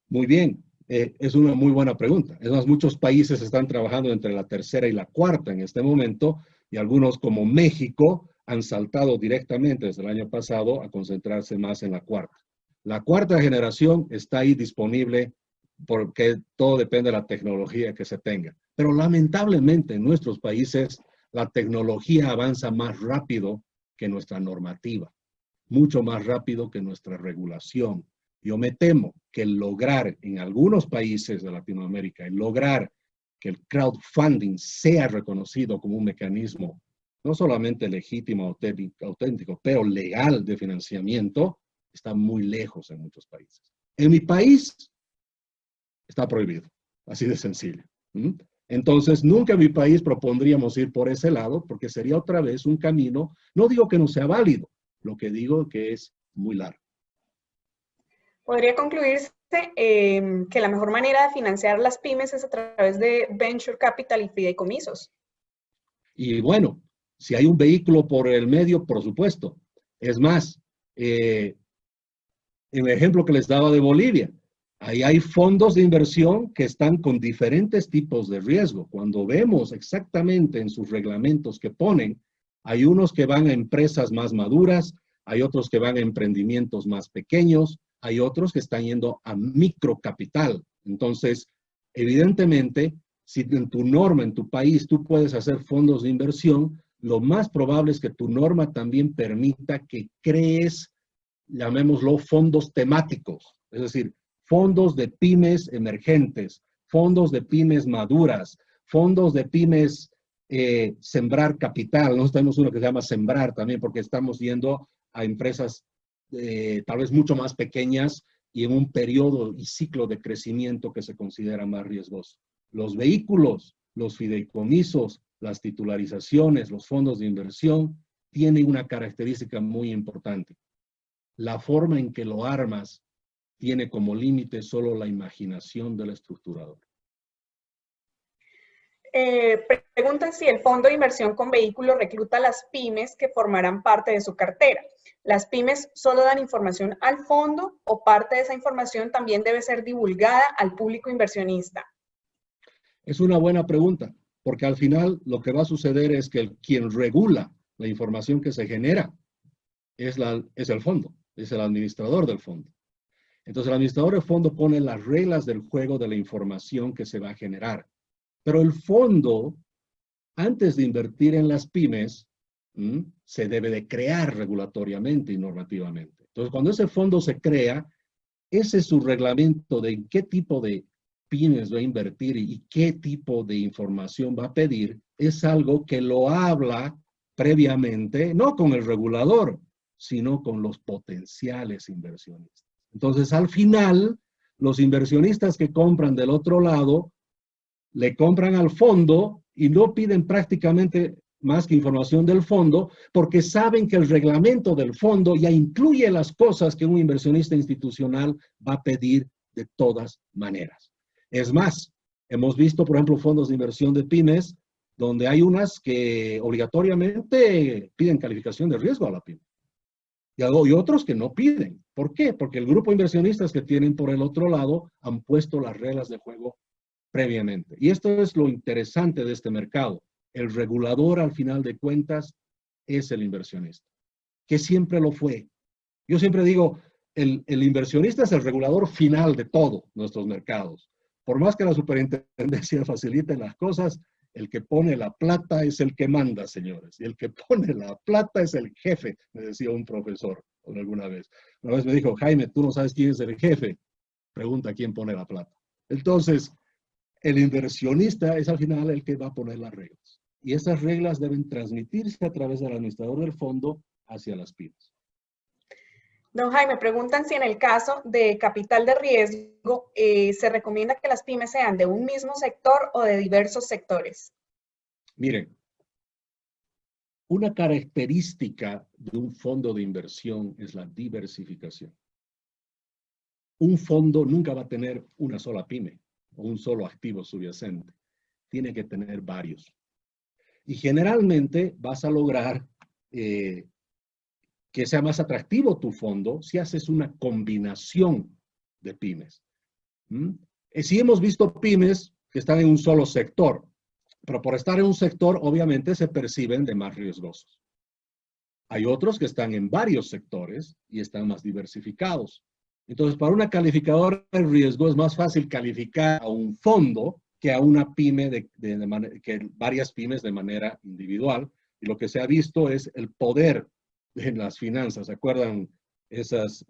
Muy bien, es una muy buena pregunta. Es más, muchos países están trabajando entre la tercera y la cuarta en este momento, y algunos como México han saltado directamente desde el año pasado a concentrarse más en la cuarta. La cuarta generación está ahí disponible porque todo depende de la tecnología que se tenga. Pero lamentablemente en nuestros países la tecnología avanza más rápido que nuestra normativa, mucho más rápido que nuestra regulación. Yo me temo que el lograr en algunos países de Latinoamérica, el lograr que el crowdfunding sea reconocido como un mecanismo no solamente legítimo, auténtico, pero legal de financiamiento, está muy lejos en muchos países. En mi país está prohibido, así de sencillo. Entonces, nunca en mi país propondríamos ir por ese lado, porque sería otra vez un camino, no digo que no sea válido, lo que digo que es muy largo. Podría concluirse que la mejor manera de financiar las pymes es a través de venture capital y fideicomisos. Y bueno, si hay un vehículo por el medio, por supuesto. Es más, en el ejemplo que les daba de Bolivia, ahí hay fondos de inversión que están con diferentes tipos de riesgo. Cuando vemos exactamente en sus reglamentos que ponen, hay unos que van a empresas más maduras, hay otros que van a emprendimientos más pequeños, hay otros que están yendo a microcapital. Entonces, evidentemente, si en tu norma, en tu país, tú puedes hacer fondos de inversión, lo más probable es que tu norma también permita que crees, llamémoslo, fondos temáticos, es decir, fondos de pymes emergentes, fondos de pymes maduras, fondos de pymes sembrar capital. Nosotros tenemos uno que se llama sembrar también porque estamos yendo a empresas tal vez mucho más pequeñas y en un periodo y ciclo de crecimiento que se considera más riesgoso. Los vehículos, los fideicomisos, las titularizaciones, los fondos de inversión tienen una característica muy importante. La forma en que lo armas tiene como límite solo la imaginación del estructurador. Preguntan si el fondo de inversión con vehículos recluta a las pymes que formarán parte de su cartera. ¿Las pymes solo dan información al fondo o parte de esa información también debe ser divulgada al público inversionista? Es una buena pregunta, porque al final lo que va a suceder es que quien regula la información que se genera es el fondo, es el administrador del fondo. Entonces el administrador del fondo pone las reglas del juego de la información que se va a generar. Pero el fondo, antes de invertir en las pymes, se debe de crear regulatoriamente y normativamente. Entonces, cuando ese fondo se crea, ese es su reglamento de en qué tipo de pymes va a invertir y qué tipo de información va a pedir, es algo que lo habla previamente, no con el regulador, sino con los potenciales inversionistas. Entonces, al final, los inversionistas que compran del otro lado, le compran al fondo y no piden prácticamente más que información del fondo porque saben que el reglamento del fondo ya incluye las cosas que un inversionista institucional va a pedir de todas maneras. Es más, hemos visto, por ejemplo, fondos de inversión de pymes donde hay unas que obligatoriamente piden calificación de riesgo a la pyme. Y otros que no piden. ¿Por qué? Porque el grupo de inversionistas que tienen por el otro lado han puesto las reglas de juego previamente. Y esto es lo interesante de este mercado. El regulador, al final de cuentas, es el inversionista, que siempre lo fue. Yo siempre digo, el inversionista es el regulador final de todos nuestros mercados. Por más que la superintendencia facilite las cosas, el que pone la plata es el que manda, señores. Y el que pone la plata es el jefe, me decía un profesor alguna vez. Una vez me dijo, Jaime, tú no sabes quién es el jefe. Pregunta quién pone la plata. Entonces, el inversionista es al final el que va a poner las reglas. Y esas reglas deben transmitirse a través del administrador del fondo hacia las pymes. Don Jaime, preguntan si en el caso de capital de riesgo se recomienda que las pymes sean de un mismo sector o de diversos sectores. Miren, una característica de un fondo de inversión es la diversificación. Un fondo nunca va a tener una sola pyme o un solo activo subyacente. Tiene que tener varios. Y generalmente vas a lograr que sea más atractivo tu fondo si haces una combinación de pymes. Sí hemos visto pymes que están en un solo sector, pero por estar en un sector obviamente se perciben de más riesgosos. Hay otros que están en varios sectores y están más diversificados. Entonces, para una calificadora de riesgo es más fácil calificar a un fondo que a una pyme, que varias pymes de manera individual. Y lo que se ha visto es el poder en las finanzas. ¿Se acuerdan esas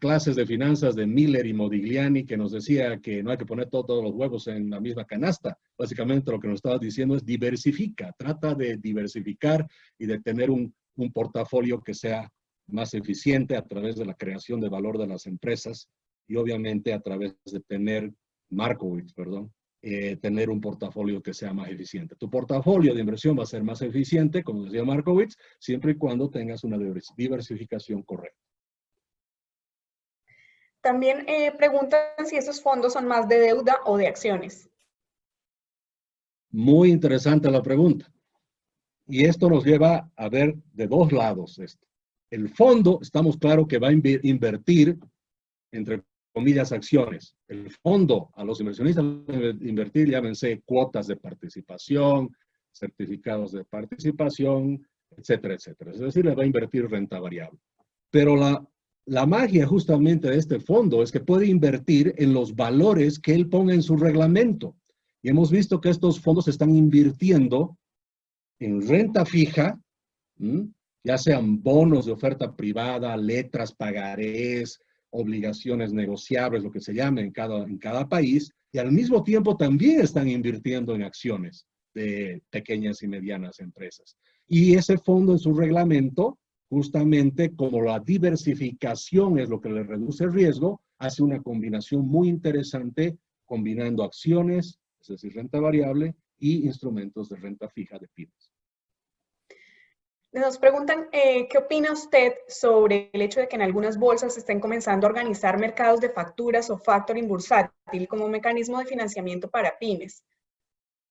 clases de finanzas de Miller y Modigliani que nos decía que no hay que poner todos los huevos en la misma canasta? Básicamente lo que nos estaba diciendo es diversifica, trata de diversificar y de tener un portafolio que sea más eficiente a través de la creación de valor de las empresas y obviamente a través de tener tener un portafolio que sea más eficiente. Tu portafolio de inversión va a ser más eficiente, como decía Markowitz, siempre y cuando tengas una diversificación correcta. También preguntan si esos fondos son más de deuda o de acciones. Muy interesante la pregunta. Y esto nos lleva a ver de dos lados esto. El fondo, estamos claros que va a invertir, entre comillas, acciones. El fondo a los inversionistas va a invertir, llámense cuotas de participación, certificados de participación, etcétera, etcétera. Es decir, le va a invertir renta variable. Pero la magia justamente de este fondo es que puede invertir en los valores que él ponga en su reglamento. Y hemos visto que estos fondos están invirtiendo en renta fija, ya sean bonos de oferta privada, letras, pagarés, obligaciones negociables, lo que se llame en cada país, y al mismo tiempo también están invirtiendo en acciones de pequeñas y medianas empresas. Y ese fondo en su reglamento, justamente como la diversificación es lo que le reduce el riesgo, hace una combinación muy interesante combinando acciones, es decir, renta variable, y instrumentos de renta fija de pymes. Nos preguntan, ¿qué opina usted sobre el hecho de que en algunas bolsas se estén comenzando a organizar mercados de facturas o factoring bursátil como mecanismo de financiamiento para pymes?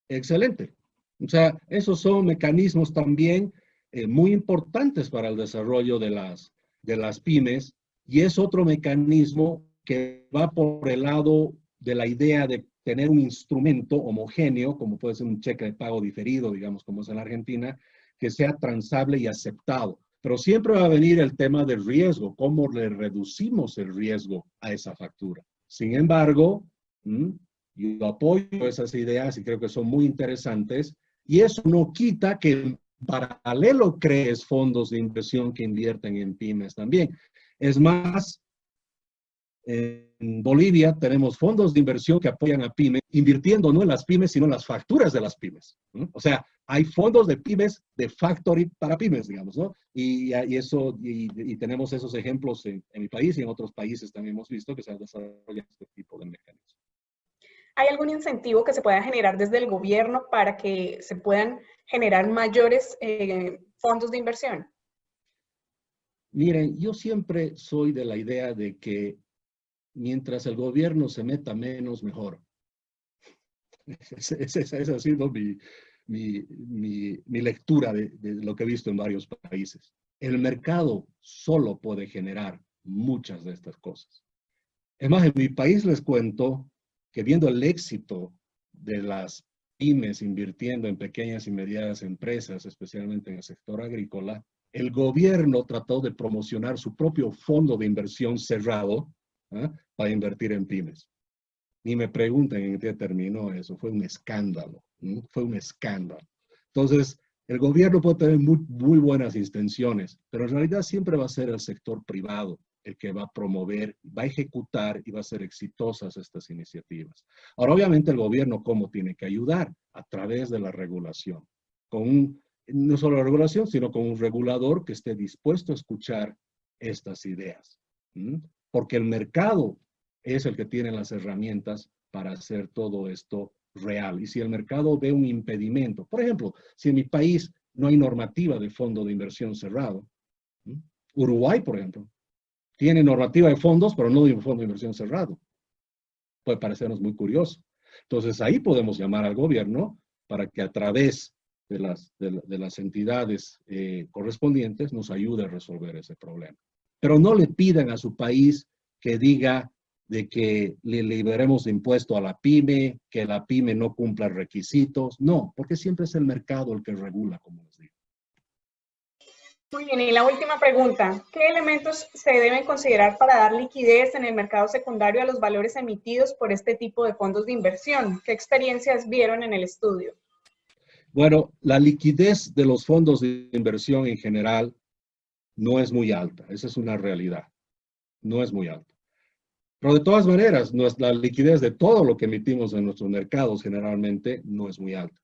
Excelente. O sea, esos son mecanismos también muy importantes para el desarrollo de las pymes y es otro mecanismo que va por el lado de la idea de tener un instrumento homogéneo, como puede ser un cheque de pago diferido, digamos, como es en la Argentina, que sea transable y aceptado. Pero siempre va a venir el tema del riesgo, cómo le reducimos el riesgo a esa factura. Sin embargo, yo apoyo esas ideas y creo que son muy interesantes y eso no quita que en paralelo crees fondos de inversión que invierten en pymes también. Es más, en Bolivia tenemos fondos de inversión que apoyan a pymes, invirtiendo no en las pymes, sino en las facturas de las pymes. O sea, hay fondos de pymes, de factory para pymes, digamos, ¿no? Y tenemos esos ejemplos en mi país y en otros países también hemos visto que se desarrolla este tipo de mecanismos. ¿Hay algún incentivo que se pueda generar desde el gobierno para que se puedan generar mayores fondos de inversión? Miren, yo siempre soy de la idea de que mientras el gobierno se meta menos, mejor. Esa ha sido mi lectura de lo que he visto en varios países. El mercado solo puede generar muchas de estas cosas. Es más, en mi país les cuento que viendo el éxito de las pymes invirtiendo en pequeñas y medianas empresas, especialmente en el sector agrícola, el gobierno trató de promocionar su propio fondo de inversión cerrado para invertir en pymes. Ni me pregunten en qué terminó eso, fue un escándalo, fue un escándalo. Entonces, el gobierno puede tener muy buenas intenciones, pero en realidad siempre va a ser el sector privado el que va a promover, va a ejecutar y va a ser exitosas estas iniciativas. Ahora, obviamente, el gobierno, ¿cómo tiene que ayudar? A través de la regulación. No solo la regulación, sino con un regulador que esté dispuesto a escuchar estas ideas. Porque el mercado es el que tiene las herramientas para hacer todo esto real. Y si el mercado ve un impedimento, por ejemplo, si en mi país no hay normativa de fondo de inversión cerrado, Uruguay, por ejemplo, tiene normativa de fondos, pero no de un fondo de inversión cerrado. Puede parecernos muy curioso. Entonces, ahí podemos llamar al gobierno para que a través de las entidades correspondientes nos ayude a resolver ese problema. Pero no le pidan a su país que diga de que le liberemos de impuesto a la pyme, que la pyme no cumpla requisitos. No, porque siempre es el mercado el que regula, como les digo. Muy bien, y la última pregunta. ¿Qué elementos se deben considerar para dar liquidez en el mercado secundario a los valores emitidos por este tipo de fondos de inversión? ¿Qué experiencias vieron en el estudio? Bueno, la liquidez de los fondos de inversión en general no es muy alta. Esa es una realidad. No es muy alta. Pero de todas maneras, la liquidez de todo lo que emitimos en nuestros mercados generalmente no es muy alta.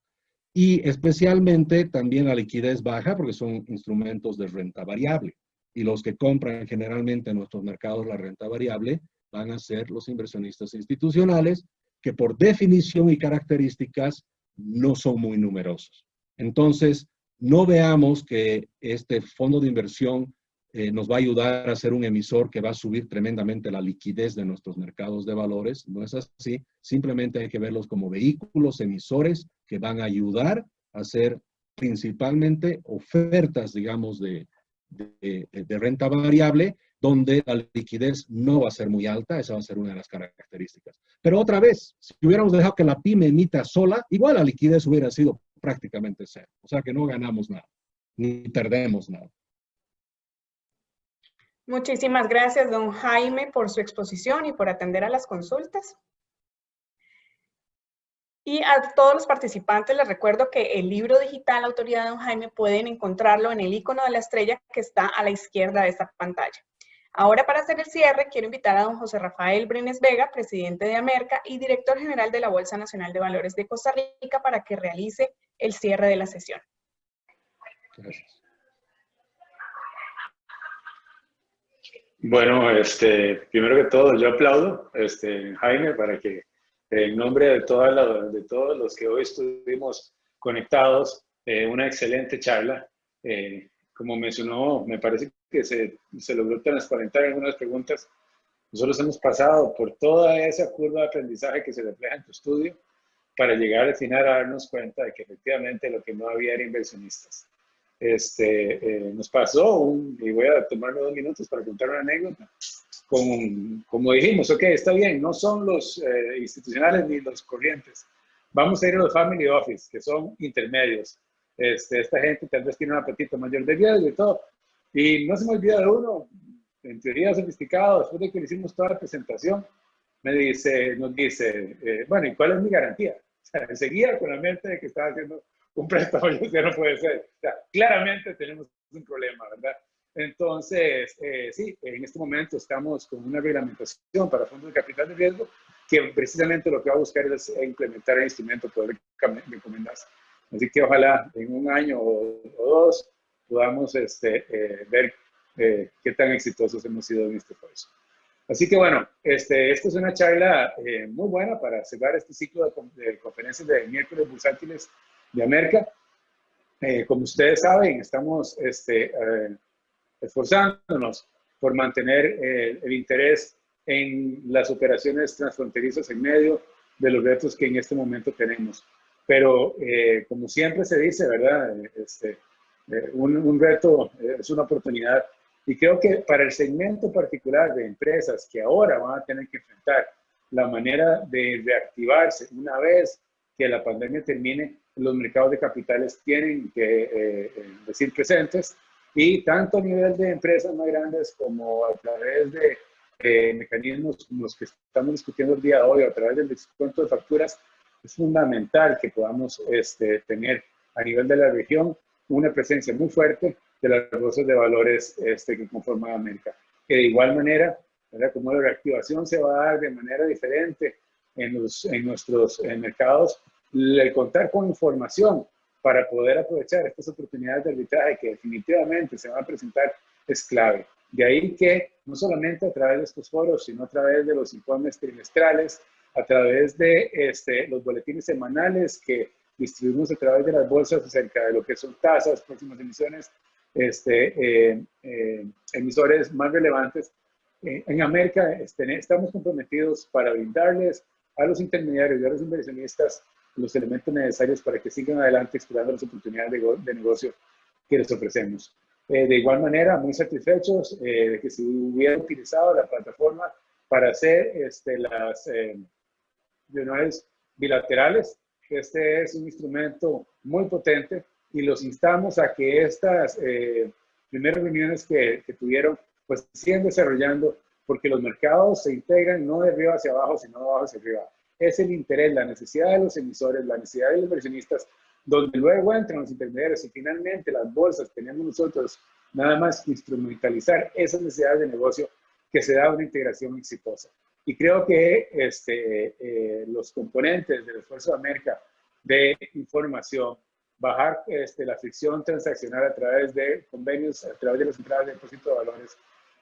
Y especialmente también la liquidez baja porque son instrumentos de renta variable. Y los que compran generalmente en nuestros mercados la renta variable van a ser los inversionistas institucionales que por definición y características no son muy numerosos. Entonces, no veamos que este fondo de inversión nos va a ayudar a ser un emisor que va a subir tremendamente la liquidez de nuestros mercados de valores. No es así. Simplemente hay que verlos como vehículos emisores que van a ayudar a hacer principalmente ofertas, digamos, de renta variable, donde la liquidez no va a ser muy alta. Esa va a ser una de las características. Pero otra vez, si hubiéramos dejado que la pyme emita sola, igual la liquidez hubiera sido prácticamente cero. O sea que no ganamos nada, ni perdemos nada. Muchísimas gracias, don Jaime, por su exposición y por atender a las consultas. Y a todos los participantes les recuerdo que el libro digital Autoridad de don Jaime pueden encontrarlo en el icono de la estrella que está a la izquierda de esta pantalla. Ahora, para hacer el cierre, quiero invitar a don José Rafael Brenes Vega, presidente de Amerca y director general de la Bolsa Nacional de Valores de Costa Rica, para que realice el cierre de la sesión. Gracias. Bueno, primero que todo, yo aplaudo, Jaime, para que en nombre de todos los que hoy estuvimos conectados, una excelente charla. Como mencionó, me parece que se logró transparentar en algunas preguntas. Nosotros hemos pasado por toda esa curva de aprendizaje que se refleja en tu estudio para llegar al final a darnos cuenta de que efectivamente lo que no había era inversionistas. Nos pasó, y voy a tomarme 2 minutos para contar una anécdota, como dijimos, ok, está bien, no son los institucionales ni los corrientes, vamos a ir a los family office, que son intermedios. Esta gente tal vez tiene un apetito mayor de riesgo y todo, y no se me olvida de uno, en teoría sofisticado, después de que le hicimos toda la presentación, nos dice, bueno, ¿y cuál es mi garantía? O sea, seguía con la mente de que estaba haciendo un préstamo, y ya no puede ser. O sea, claramente tenemos un problema, ¿verdad? Entonces, sí, en este momento estamos con una reglamentación para fondos de capital de riesgo que precisamente lo que va a buscar es implementar el instrumento poder recomendarse. Así que ojalá en un año o 2 podamos ver qué tan exitosos hemos sido en este esfuerzo. Así que bueno, esta es una charla muy buena para cerrar este ciclo de conferencias de miércoles bursátiles de Amerca. Como ustedes saben, estamos esforzándonos por mantener el interés en las operaciones transfronterizas en medio de los retos que en este momento tenemos. Pero como siempre se dice, ¿verdad? Un reto es una oportunidad. Y creo que para el segmento particular de empresas que ahora van a tener que enfrentar la manera de reactivarse una vez que la pandemia termine, los mercados de capitales tienen que decir presentes, y tanto a nivel de empresas más grandes como a través de mecanismos como los que estamos discutiendo el día de hoy, a través del descuento de facturas, es fundamental que podamos tener a nivel de la región una presencia muy fuerte de las bolsas de valores que conforman América. Que de igual manera, ¿verdad? Como la reactivación se va a dar de manera diferente en nuestros mercados, el contar con información para poder aprovechar estas oportunidades de arbitraje que definitivamente se van a presentar es clave. De ahí que no solamente a través de estos foros, sino a través de los informes trimestrales, a través de los boletines semanales que distribuimos a través de las bolsas acerca de lo que son tasas, próximas emisiones, emisores más relevantes. En América estamos comprometidos para brindarles a los intermediarios y a los inversionistas los elementos necesarios para que sigan adelante explorando las oportunidades de negocio que les ofrecemos. De igual manera, muy satisfechos de que se hubiera utilizado la plataforma para hacer las reuniones bilaterales. Es un instrumento muy potente y los instamos a que estas primeras reuniones que tuvieron, pues siguen desarrollando, porque los mercados se integran no de arriba hacia abajo, sino de abajo hacia arriba. Es el interés, la necesidad de los emisores, la necesidad de los inversionistas, donde luego entran los intermediarios y finalmente las bolsas tenemos nosotros nada más que instrumentalizar esas necesidades de negocio, que se da una integración exitosa. Y creo que los componentes del esfuerzo de América de información, bajar la fricción transaccional a través de convenios, a través de las entradas de depósito de valores,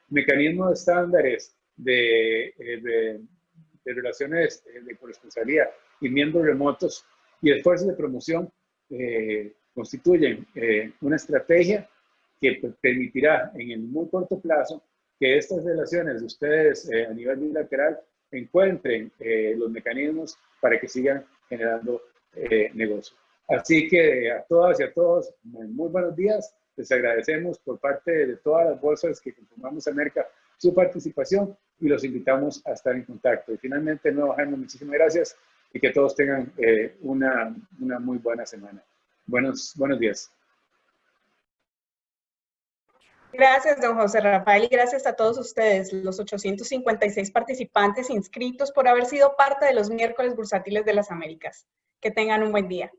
mecanismos estándares de relaciones de corresponsabilidad y miembros remotos y esfuerzos de promoción constituyen una estrategia que permitirá en el muy corto plazo que estas relaciones de ustedes a nivel bilateral encuentren los mecanismos para que sigan generando negocio. Así que a todas y a todos, muy buenos días. Les agradecemos por parte de todas las bolsas que conformamos América su participación y los invitamos a estar en contacto. Y finalmente, de nuevo, Jaime, muchísimas gracias y que todos tengan una muy buena semana. Buenos días. Gracias, don José Rafael, y gracias a todos ustedes, los 856 participantes inscritos, por haber sido parte de los miércoles bursátiles de las Américas. Que tengan un buen día.